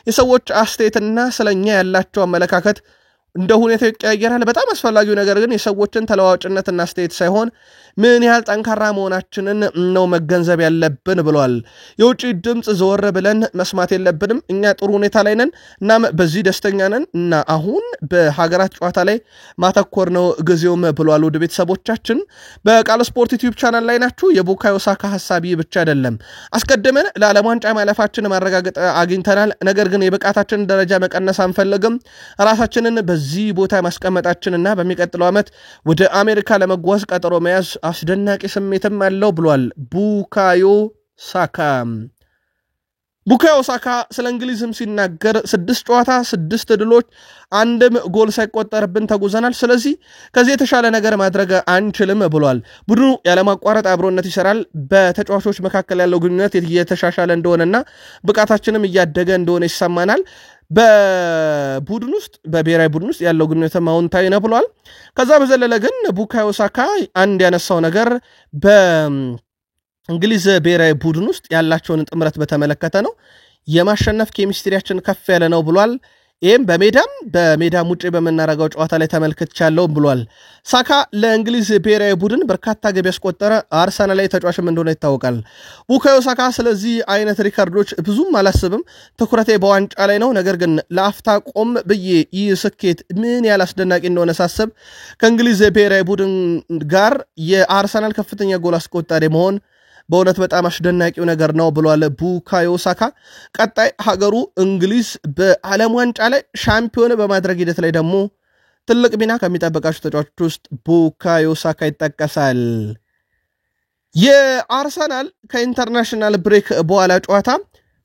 የሰዎች አስተያየትና ስለኛ ያላቸው አመለካከት እንደ ሁኔታው ይቀያየራል በጣም አስፈላጊው ነገር ግን የሰዎችን ተለዋዋጭነትና አስተያየት ሳይሆን ምን ያህል ጠንካራ መሆናችንን ነው መገንዘብ ያለብን ብሏል የውጪ ድምጽ ዘወር ብለን መስማት የለብንም እኛ ጥሩ ሁኔታ ላይ ነን እና በዚህ ደስተኛ ነን እና አሁን በሀገራት ጨዋታ ላይ ማተኮር ነው ጊዜውም ብሏል ወደ ቤተሰቦቻችን በቃል ስፖርት ዩቲዩብ ቻናል ላይ ናችሁ የቡካዮ ሳካ ሐሳብ ብቻ አይደለም አስቀድመን ለዓለም ዋንጫ ማለፋችን ማረጋገጥ አግኝተናል ነገር ግን የብቃታችን ደረጃ መቀነስ አንፈልግም ራሳችንን በዚህ ቦታ ማስቀመጣችንና በሚቀጥለው ዓመት ወደ አሜሪካ ለመጓዝ ቀጠሮ መያዝ አስደናቂ ስሜትም አለው ብሏል ቡካዮ ሳካ ስለ እንግሊዝም ሲናገር 6 ጨዋታ 6 ድሎች አንድም ጎል ሳይቆጠርብን ተጉዘናል ስለዚህ ከዚህ የተሻለ ነገር ማድረግ አንችልም ብሏል ቡድኑ ያለማቋረጥ አብሮነት ይሰራል በተጫዋቾች መካከል ያለው ግንኙነት እየተሻሻለ እንደሆነና ብቃታችንም እያደገ እንደሆነ ይሰማናል በቡድን ውስጥ በብሔራዊ ቡድን ውስጥ ያለው ግንኙነት ማውንታዊ ነው ብሏል ከዛ በዘለለ ግን ቡካዮ ሳካ አንድ ያነሳው ነገር እንግሊዝ ብሔራዊ ቡድን ውስጥ ያላቸውን ጥምረት በተመለከተ ነው የማሸነፍ ኬሚስትሪያችን ከፍ ያለ ነው ብሏል ይሄም በሜዳም ውጪ በመናረጋው ጨዋታ ላይ ተመልክቻለሁ ብሏል ሳካ ለእንግሊዝ ብሔራዊ ቡድን በርካታ ግብ ያስቆጠረ አርሰናል ላይ ተጫዋችም እንደሆነ ይታወቃል ቡካዮ ሳካ ስለዚህ አይነት ሪካርዶች ብዙም አላስብም ትኩረቴ በዋንጫ ላይ ነው ነገር ግን ለአፍታ ቆም ብዬ ይህ ስኬት ምን ያህል አስደናቂ እንደሆነ ሳስብ ከእንግሊዝ ብሔራዊ ቡድን ጋር የአርሰናል ከፍተኛ ጎል አስቆጣሪ መሆን በእውነት በጣም አስደናቂው ነገር ነው ብሏል ቡካዮ ሳካ ቀጣይ ሀገሩ እንግሊዝ በዓለም ዋንጫ ላይ ሻምፒዮን በማድረግ ሂደት ላይ ደግሞ ትልቅ ሚና ከሚጠበቃቸው ተጫዋቾች ውስጥ ቡካዮ ሳካ ይጠቀሳል የአርሰናል ከኢንተርናሽናል ብሬክ በኋላ ጨዋታ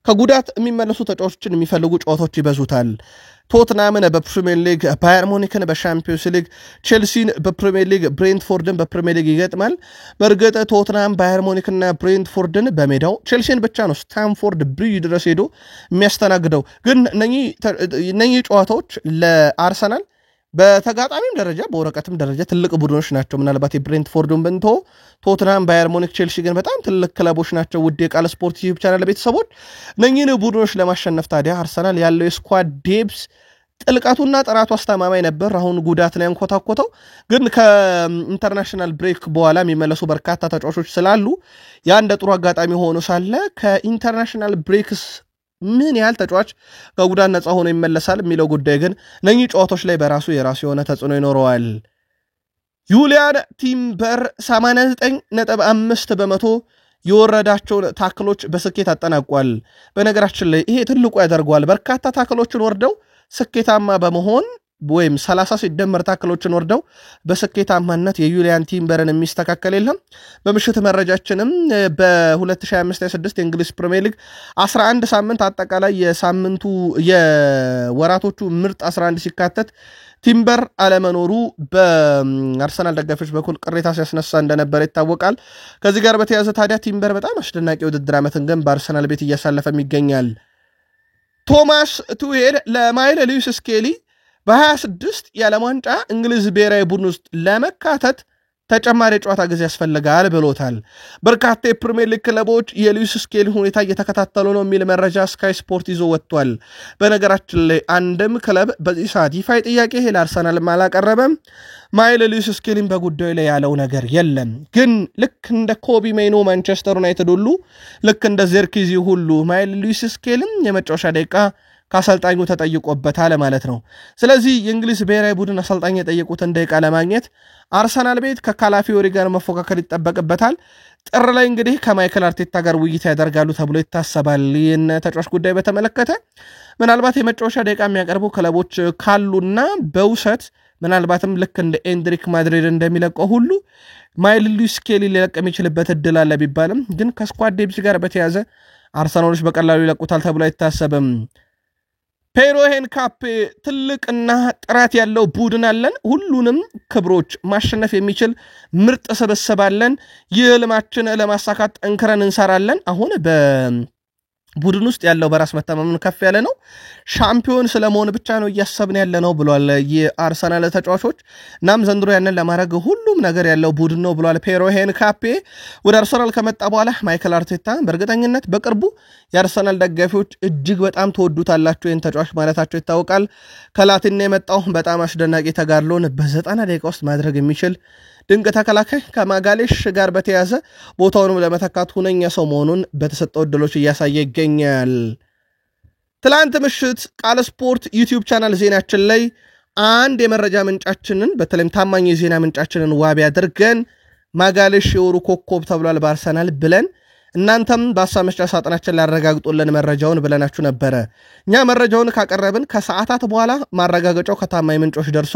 ከጉዳት የሚመለሱ ተጫዋቾችን የሚፈልጉ ጨዋታዎች ይበዙታል ቶትናምን በፕሪሚየር ሊግ ባየር ሙኒክን በሻምፒዮንስ ሊግ ቼልሲን በፕሪሚየር ሊግ ብሬንትፎርድን በፕሪሚየር ሊግ ይገጥማል በርግጥ ቶትናም ባየር ሙኒክና ብሬንትፎርድን በሜዳው ቼልሲን ብቻ ነው ስታንፎርድ ብሪጅ ድረስ ሄዶ የሚያስተናግደው ግን እነኚህ ጨዋታዎች ለአርሰናል በተጋጣሚም ደረጃ በወረቀትም ደረጃ ትልቅ ቡድኖች ናቸው ምናልባት የብሬንትፎርዱን ብንቶ ቶትናም ባየር ሙኒክ ቼልሲ ግን በጣም ትልቅ ክለቦች ናቸው ውድ የቃል ስፖርት ዩቲዩብ ቻናል ቤተሰቦች እነኚህን ቡድኖች ለማሸነፍ ታዲያ አርሰናል ያለው የስኳድ ዴፕስ ጥልቀቱና ጥራቱ አስተማማኝ ነበር አሁን ጉዳት ላይ እንኮታኮተው ግን ከኢንተርናሽናል ብሬክ በኋላ የሚመለሱ በርካታ ተጫዋቾች ስላሉ ያ እንደ ጥሩ አጋጣሚ ሆኖ ሳለ ከኢንተርናሽናል ብሬክስ ምን ያህል ተጫዋች ከጉዳት ነፃ ሆኖ ይመለሳል የሚለው ጉዳይ ግን እነኚህ ጨዋታዎች ላይ በራሱ የራሱ የሆነ ተጽዕኖ ይኖረዋል ዩሊያን ቲምበር 89.5 በመቶ የወረዳቸውን ታክሎች በስኬት አጠናቋል በነገራችን ላይ ይሄ ትልቁ ያደርገዋል በርካታ ታክሎችን ወርደው ስኬታማ በመሆን ወይም 30 ሲደመር ታክሎችን ወርደው በስኬታማነት የዩሊያን ቲምበርን የሚስተካከል የለም በምሽት መረጃችንም በ2025-26 የእንግሊዝ ፕሪሚየር ሊግ 11 ሳምንት አጠቃላይ የሳምንቱ የወራቶቹ ምርጥ 11 ሲካተት ቲምበር አለመኖሩ በአርሰናል ደጋፊዎች በኩል ቅሬታ ሲያስነሳ እንደነበር ይታወቃል ከዚህ ጋር በተያያዘ ታዲያ ቲምበር በጣም አስደናቂ ውድድር ዓመትን ግን በአርሰናል ቤት እያሳለፈም ይገኛል ቶማስ ቱሄል ለማይል ሉዊስ ስኬሊ በ26 የዓለም ዋንጫ እንግሊዝ ብሔራዊ ቡድን ውስጥ ለመካተት ተጨማሪ ጨዋታ ጊዜ ያስፈልጋል ብሎታል በርካታ የፕሪሚየር ሊግ ክለቦች የሉዊስ ስኬሊ ሁኔታ እየተከታተሉ ነው የሚል መረጃ ስካይ ስፖርት ይዞ ወጥቷል በነገራችን ላይ አንድም ክለብ በዚህ ሰዓት ይፋይ ጥያቄ ለአርሰናል አላቀረበም ማይል ሉዊስ ስኬሊን በጉዳዩ ላይ ያለው ነገር የለም ግን ልክ እንደ ኮቢ ሜይኖ ማንቸስተር ዩናይትድ ሁሉ ልክ እንደ ዜርኪዚ ሁሉ ማይል ሉዊስ ስኬሊን የመጫወቻ ደቂቃ ከአሰልጣኙ ተጠይቆበታል ማለት ነው ስለዚህ የእንግሊዝ ብሔራዊ ቡድን አሰልጣኝ የጠየቁትን ደቂቃ ለማግኘት አርሰናል ቤት ከካላፊዮሪ ጋር መፎካከር ይጠበቅበታል ጥር ላይ እንግዲህ ከማይክል አርቴታ ጋር ውይይት ያደርጋሉ ተብሎ ይታሰባል ይህን ተጫዋች ጉዳይ በተመለከተ ምናልባት የመጫወቻ ደቂቃ የሚያቀርቡ ክለቦች ካሉና በውሰት ምናልባትም ልክ እንደ ኤንድሪክ ማድሪድ እንደሚለቀው ሁሉ ማይል ሉዊስ ስኬሊ ሊለቅ የሚችልበት እድል አለ ቢባልም ግን ከስኳድ ዴፕስ ጋር በተያያዘ አርሰናሎች በቀላሉ ይለቁታል ተብሎ አይታሰብም ፔሮሄን ካፕ ትልቅና ጥራት ያለው ቡድን አለን ሁሉንም ክብሮች ማሸነፍ የሚችል ምርጥ ስብስብ አለን ይህ ህልማችን ለማሳካት ጠንክረን እንሰራለን አሁን ቡድን ውስጥ ያለው በራስ መተማመን ከፍ ያለ ነው ሻምፒዮን ስለመሆን ብቻ ነው እያሰብን ያለ ነው ብሏል የአርሰናል ተጫዋቾች እናም ዘንድሮ ያንን ለማድረግ ሁሉም ነገር ያለው ቡድን ነው ብሏል ፔሮ ሄንካፔ ወደ አርሰናል ከመጣ በኋላ ማይክል አርቴታ በእርግጠኝነት በቅርቡ የአርሰናል ደጋፊዎች እጅግ በጣም ተወዱታላችሁ ይህን ተጫዋች ማለታቸው ይታወቃል ከላቲን የመጣው በጣም አስደናቂ ተጋድሎን በ90 ደቂቃ ውስጥ ማድረግ የሚችል ድንቅ ተከላካይ ከማጋሌሽ ጋር በተያዘ ቦታውንም ለመተካት ሁነኛ ሰው መሆኑን በተሰጠው እድሎች እያሳየ ይገኛል ትላንት ምሽት ቃል ስፖርት ዩቲዩብ ቻናል ዜናችን ላይ አንድ የመረጃ ምንጫችንን በተለይም ታማኝ የዜና ምንጫችንን ዋቢ አድርገን ማጋሌሽ የወሩ ኮከብ ተብሏል በአርሰናል ብለን እናንተም በሐሳብ መስጫ ሳጥናችን ላረጋግጡልን መረጃውን ብለናችሁ ነበር እኛ መረጃውን ካቀረብን ከሰዓታት በኋላ ማረጋገጫው ከታማኝ ምንጮች ደርሶ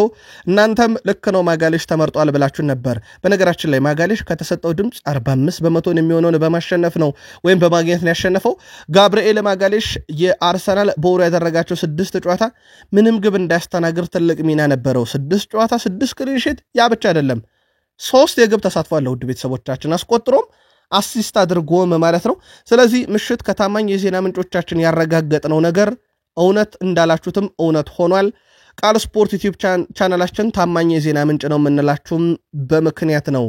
እናንተም ልክ ነው ማጋሌሽ ተመርጧል ብላችሁ ነበር በነገራችን ላይ ማጋሌሽ ከተሰጠው ድምጽ 45% የሚሆነውን በማሸነፍ ነው ወይም በማግኘት ነው ያሸነፈው ጋብርኤል ማጋሌሽ የአርሰናል በወሩ ያደረጋቸው 6 ጨዋታ ምንም ግብ እንዳያስተናግድ ትልቅ ሚና ነበረው 6 ጨዋታ 6 ክሊን ሺት ያ ብቻ አይደለም 3 የግብ ተሳትፎ አለው ውድ ቤተሰቦቻችን አስቆጥሮም አሲስት አድርጎም ማለት ነው ስለዚህ ምሽት ከታማኝ የዜና ምንጮቻችን ያረጋገጥነው ነገር እውነት እንዳላችሁትም እውነት ሆኗል ቃል ስፖርት ዩቲዩብ ቻናላችን ታማኝ የዜና ምንጭ ነው የምንላችሁም በምክንያት ነው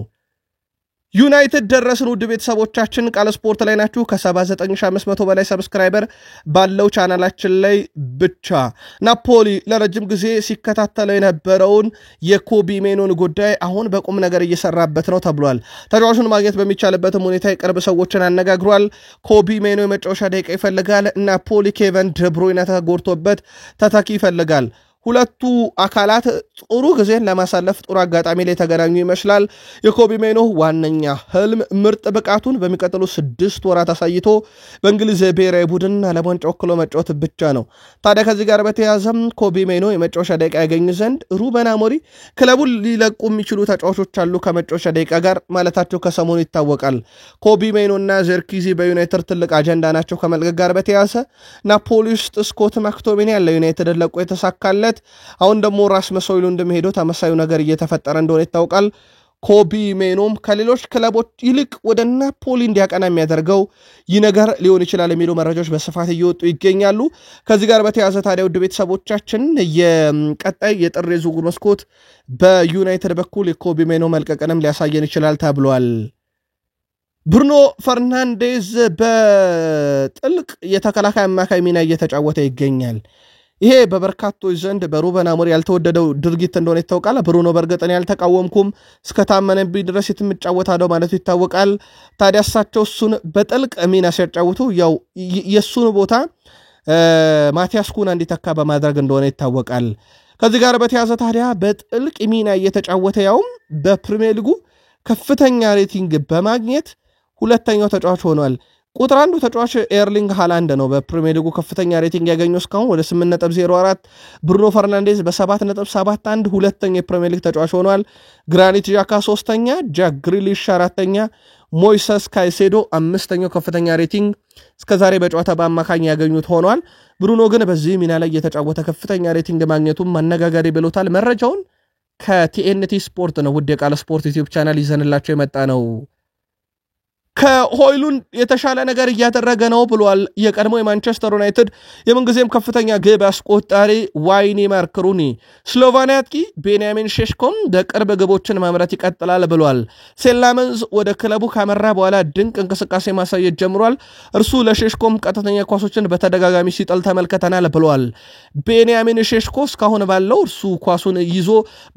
ዩናይትድ ደረስን ውድ ቤተሰቦቻችን ቃል ስፖርት ላይ ናችሁ ከ79500 በላይ ሰብስክራይበር ባለው ቻናላችን ላይ ብቻ ናፖሊ ለረጅም ጊዜ ሲከታተለው የነበረውን የኮቢ ሜኖን ጉዳይ አሁን በቁም ነገር እየሰራበት ነው ተብሏል ተጫዋቹን ማግኘት በሚቻልበትም ሁኔታ የቅርብ ሰዎችን አነጋግሯል ኮቢ ሜኖ የመጫወቻ ደቂቃ ይፈልጋል ናፖሊ ኬቨን ደብሩይነ ተጎድቶበት ተተኪ ይፈልጋል ሁለቱ አካላት ጥሩ ጊዜን ለማሳለፍ ጥሩ አጋጣሚ ላይ ተገናኙ ይመስላል የኮቢ ሜኖ ዋነኛ ህልም ምርጥ ብቃቱን በሚቀጥሉ 6 ወራት አሳይቶ በእንግሊዝ ብሔራዊ ቡድን ዓለም ዋንጫ ወክሎ መጫወት ብቻ ነው ታዲያ ከዚህ ጋር በተያያዘም ኮቢ ሜኖ የመጫወቻ ደቂቃ ያገኝ ዘንድ ሩበን አሞሪም ክለቡን ሊለቁ የሚችሉ ተጫዋቾች አሉ ከመጫወቻ ደቂቃ ጋር ማለታቸው ከሰሞኑ ይታወቃል ኮቢ ሜኖና ዘርኪዚ በዩናይትድ ትልቅ አጀንዳ ናቸው ከመልቀቅ ጋር በተያያዘ ናፖሊ ውስጥ ስኮት ማክቶሚኒ ያለ ዩናይትድ ለቆ የተሳካለት አሁን ደግሞ ራስመስ ሆይሉንድ ሄዶ ተመሳዩ ነገር እየተፈጠረ እንደሆነ ይታወቃል ኮቢ ሜኖም ከሌሎች ክለቦች ይልቅ ወደ ናፖሊ እንዲያቀና የሚያደርገው ይህ ነገር ሊሆን ይችላል የሚሉ መረጃዎች በስፋት እየወጡ ይገኛሉ ከዚህ ጋር በተያያዘ ታዲያ ውድ ቤተሰቦቻችን የቀጣይ የጥር የዝውውር መስኮት በዩናይትድ በኩል የኮቢ ሜኖ መልቀቅንም ሊያሳየን ይችላል ተብሏል ብሩኖ ፈርናንዴዝ በጥልቅ የተከላካይ አማካይ ሚና እየተጫወተ ይገኛል ይሄ በበርካቶች ዘንድ በሩበን አሞሪም ያልተወደደው ድርጊት እንደሆነ ይታወቃል ብሩኖ በርግጥን ያልተቃወምኩም እስከታመነብኝ ድረስ የትምጫወታለው ማለቱ ይታወቃል ታዲያ እሳቸው እሱን በጥልቅ ሚና ሲያጫውቱ ያው የሱን ቦታ ማቲያስ ኩና እንዲተካ በማድረግ እንደሆነ ይታወቃል ከዚህ ጋር በተያያዘ ታዲያ በጥልቅ ሚና እየተጫወተ ያውም በፕሪሚየር ሊጉ ከፍተኛ ሬቲንግ በማግኘት ሁለተኛው ተጫዋች ሆኗል ቁጥር አንዱ ተጫዋች ኤርሊንግ ሃላንድ ነው በፕሪሚየር ሊጉ ከፍተኛ ሬቲንግ ያገኘው እስካሁን ወደ 8.04 ብሩኖ ፈርናንዴዝ በ7.71 ሁለተኛ የፕሪሚየር ሊግ ተጫዋች ሆኗል ግራኒት ዣካ ሶስተኛ ጃክ ግሪሊሽ አራተኛ ሞይሰስ ካይሴዶ አምስተኛው ከፍተኛ ሬቲንግ እስከዛሬ በጨዋታ በአማካኝ ያገኙት ሆኗል ብሩኖ ግን በዚህ ሚና ላይ የተጫወተ ከፍተኛ ሬቲንግ ማግኘቱም ማነጋገሪ ብሎታል መረጃውን ከቲኤንቲ ስፖርት ነው ውድ የቃል ስፖርት ዩቲዩብ ቻናል ይዘንላቸው የመጣ ነው ከሆይሉንድ የተሻለ ነገር እያደረገ ነው ብሏል የቀድሞ የማንቸስተር ዩናይትድ የምንጊዜም ከፍተኛ ግብ አስቆጣሪ ዋይኒ ማርክ ሩኒ ስሎቫኒያ አጥቂ ቤንያሚን ሼሽኮም በቅርብ ግቦችን ማምረት ይቀጥላል ብሏል ሴላመንዝ ወደ ክለቡ ካመራ በኋላ ድንቅ እንቅስቃሴ ማሳየት ጀምሯል እርሱ ለሼሽኮም ቀጥተኛ ኳሶችን በተደጋጋሚ ሲጠል ተመልክተናል ብሏል ቤንያሚን ሼሽኮ እስካሁን ባለው እርሱ ኳሱን ይዞ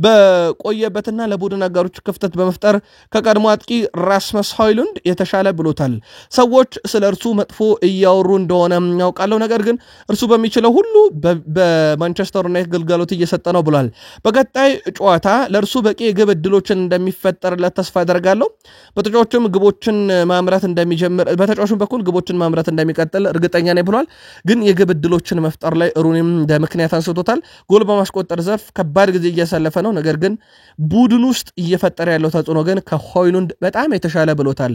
በቆየበትና ለቡድን አጋሮች ክፍተት በመፍጠር ከቀድሞ አጥቂ ራስመስ ሆይሉንድ የተሻለ ብሎታል ሰዎች ስለ እርሱ መጥፎ እያወሩ እንደሆነ ያውቃለው ነገር ግን እርሱ በሚችለው ሁሉ በማንቸስተር ዩናይትድ ግልጋሎት እየሰጠ ነው ብሏል በቀጣይ ጨዋታ ለእርሱ በቂ የግብ ዕድሎችን እንደሚፈጠርለት ተስፋ አደርጋለሁ በተጫዋቹም ግቦችን ማምረት እንደሚጀምር በተጫዋቹም በኩል ግቦችን ማምረት እንደሚቀጥል እርግጠኛ ነኝ ብሏል ግን የግብ ዕድሎችን መፍጠር ላይ ሩኒም እንደምክንያት አንስቶታል ጎል በማስቆጠር ዘርፍ ከባድ ጊዜ እያሳለፈ ነው ነገር ግን ቡድን ውስጥ እየፈጠረ ያለው ተጽዕኖ ግን ከሆይሉንድ በጣም የተሻለ ብሎታል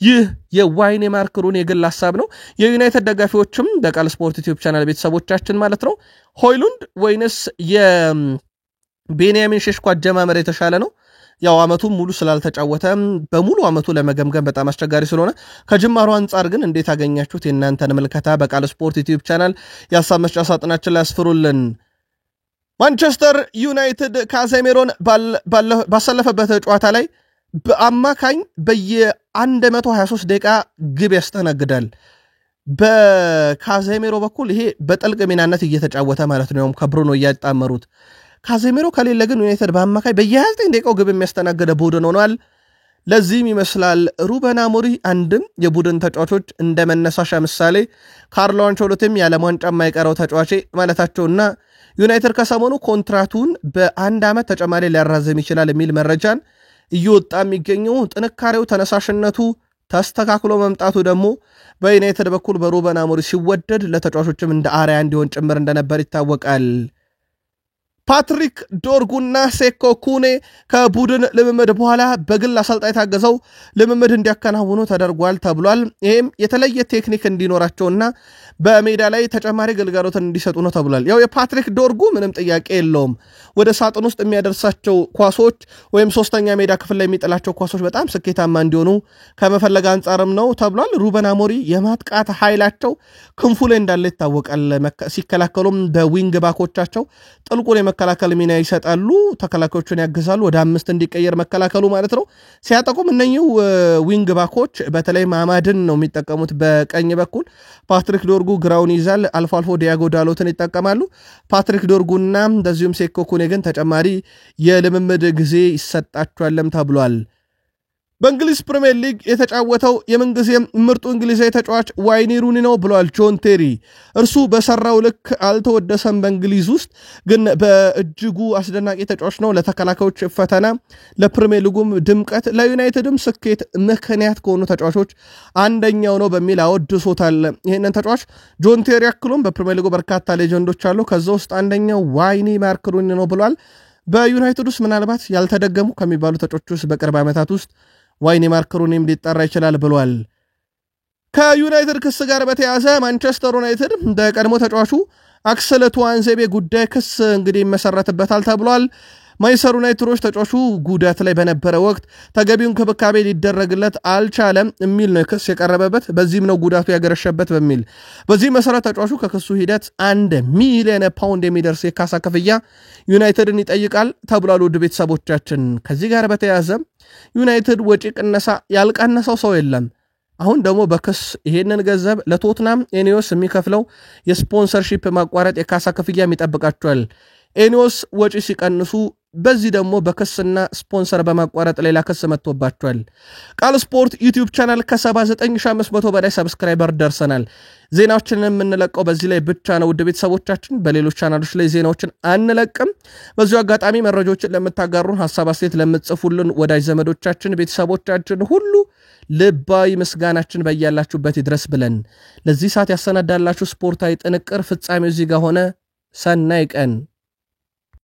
ይህ የዋይኒ ማርክ ሩኒ የግል ሐሳብ ነው የዩናይትድ ደጋፊዎችም በቃል ስፖርት ዩቲዩብ ቻናል ቤተሰቦቻችን ማለት ነው ሆይሉንድ ወይንስ የቤንያሚን ሼሽኮ አጀማመር የተሻለ ነው ያው አመቱን ሙሉ ስላልተጫወተ በሙሉ አመቱ ለመገምገም በጣም አስቸጋሪ ስለሆነ ከጅማሩ አንጻር ግን እንዴት አገኛችሁት? የእናንተን ምልከታ በቃል ስፖርት ዩቲዩብ ቻናል የሀሳብ መስጫ ሳጥናችን ላይ ያስፍሩልን። ማንቸስተር ዩናይትድ ካዜሜሮን ባሰለፈበት ጨዋታ ላይ በአማካኝ በየ123 ደቂቃ ግብ ያስተናግዳል። በካዜሜሮ በኩል ይሄ በጥልቅ ሚናነት እየተጫወተ ማለት ነው ከብሩኖ እያጣመሩት። ካዜሜሮ ከሌለ ግን ዩናይትድ በአማካይ በየ29 ደቂቃው ግብ የሚያስተናግደ ቡድን ሆኗል። ለዚህም ይመስላል ሩበን አሞሪም አንድም የቡድን ተጫዋቾች እንደ መነሳሻ ምሳሌ ካርሎ አንቸሎቲም የዓለም ዋንጫ የማይቀረው ተጫዋቼ ማለታቸውና ዩናይትድ ከሰሞኑ ኮንትራቱን በአንድ ዓመት ተጨማሪ ሊያራዘም ይችላል የሚል መረጃን እየወጣ የሚገኘው ጥንካሬው ተነሳሽነቱ ተስተካክሎ መምጣቱ ደግሞ በዩናይትድ በኩል በሩበን አሞሪም ሲወደድ ለተጫዋቾችም እንደ አርአያ እንዲሆን ጭምር እንደነበር ይታወቃል። ፓትሪክ ዶርጉና ሴኮ ኩኔ ከቡድን ልምምድ በኋላ በግል አሰልጣኝ ታገዘው ልምምድ እንዲያከናውኑ ተደርጓል ተብሏል። ይህም የተለየ ቴክኒክ እንዲኖራቸውና በሜዳ ላይ ተጨማሪ ግልጋሎትን እንዲሰጡ ነው ተብሏል። ያው የፓትሪክ ዶርጉ ምንም ጥያቄ የለውም ወደ ሳጥን ውስጥ የሚያደርሳቸው ኳሶች ወይም ሶስተኛ ሜዳ ክፍል ላይ የሚጥላቸው ኳሶች በጣም ስኬታማ እንዲሆኑ ከመፈለግ አንጻርም ነው ተብሏል። ሩበን አሞሪም የማጥቃት ኃይላቸው ክንፉ ላይ እንዳለ ይታወቃል። ሲከላከሉም በዊንግ ባኮቻቸው ጥልቁን መከላከል ሚና ይሰጣሉ፣ ተከላካዮቹን ያግዛሉ፣ ወደ 5 እንዲቀየር መከላከሉ ማለት ነው። ሲያጠቁም እነኚሁ ዊንግ ባኮች በተለይ ማማድን ነው የሚጠቀሙት በቀኝ በኩል ፓትሪክ ዶርጉ ግራውን ይዛል፣ አልፎ አልፎ ዲያጎ ዳሎትን ይጠቀማሉ። ፓትሪክ ዶርጉና እንደዚሁም ሴኮ ኩኔ ግን ተጨማሪ የልምምድ ጊዜ ይሰጣቸዋልም ተብሏል። በእንግሊዝ ፕሪሚየር ሊግ የተጫወተው የምንጊዜም ምርጡ እንግሊዛዊ ተጫዋች ዋይኒ ሩኒ ነው ብሏል ጆን ቴሪ። እርሱ በሰራው ልክ አልተወደሰም በእንግሊዝ ውስጥ ግን በእጅጉ አስደናቂ ተጫዋች ነው። ለተከላካዮች ፈተና፣ ለፕሪሚየር ሊጉም ድምቀት፣ ለዩናይትድም ስኬት ምክንያት ከሆኑ ተጫዋቾች አንደኛው ነው በሚል አወድሶታል ይህንን ተጫዋች ጆን ቴሪ። ያክሉም በፕሪሚየር ሊጉ በርካታ ሌጀንዶች አሉ፣ ከዛ ውስጥ አንደኛው ዋይኒ ማርክ ሩኒ ነው ብሏል። በዩናይትድ ውስጥ ምናልባት ያልተደገሙ ከሚባሉ ተጫዋቾች ውስጥ በቅርብ ዓመታት ውስጥ ዋይኒ ማርክ ሩኒም ሊጠራ ይችላል ብሏል። ከዩናይትድ ክስ ጋር በተያያዘ ማንቸስተር ዩናይትድ በቀድሞ ተጫዋቹ አክሰል ቱዋንዜቤ ጉዳይ ክስ እንግዲህ ይመሰረትበታል ተብሏል። ማንቸስተር ዩናይትዶች ተጫዋቹ ጉዳት ላይ በነበረ ወቅት ተገቢውን ክብካቤ ሊደረግለት አልቻለም የሚል ነው ክስ የቀረበበት። በዚህም ነው ጉዳቱ ያገረሸበት በሚል በዚህ መሰረት ተጫዋቹ ከክሱ ሂደት 1 ሚሊዮን ፓውንድ የሚደርስ የካሳ ክፍያ ዩናይትድን ይጠይቃል ተብሏል። ውድ ቤተሰቦቻችን ከዚህ ጋር በተያያዘ ዩናይትድ ወጪ ቅነሳ ያልቀነሰው ሰው የለም። አሁን ደግሞ በክስ ይሄንን ገንዘብ ለቶትናም ኤኒዮስ የሚከፍለው የስፖንሰርሺፕ ማቋረጥ የካሳ ክፍያ የሚጠብቃቸዋል። ኤኒዮስ ወጪ ሲቀንሱ በዚህ ደግሞ በክስና ስፖንሰር በማቋረጥ ሌላ ክስ መጥቶባቸዋል። ቃል ስፖርት ዩቲዩብ ቻናል ከ79500 በላይ ሰብስክራይበር ደርሰናል። ዜናዎችን የምንለቀው በዚህ ላይ ብቻ ነው። ውድ ቤተሰቦቻችን በሌሎች ቻናሎች ላይ ዜናዎችን አንለቅም። በዚሁ አጋጣሚ መረጃዎችን ለምታጋሩን፣ ሐሳብ አስተያየት ለምትጽፉልን ወዳጅ ዘመዶቻችን፣ ቤተሰቦቻችን ሁሉ ልባዊ ምስጋናችን በያላችሁበት ይድረስ ብለን ለዚህ ሰዓት ያሰናዳላችሁ ስፖርታዊ ጥንቅር ፍጻሜው እዚህ ጋር ሆነ። ሰናይ ቀን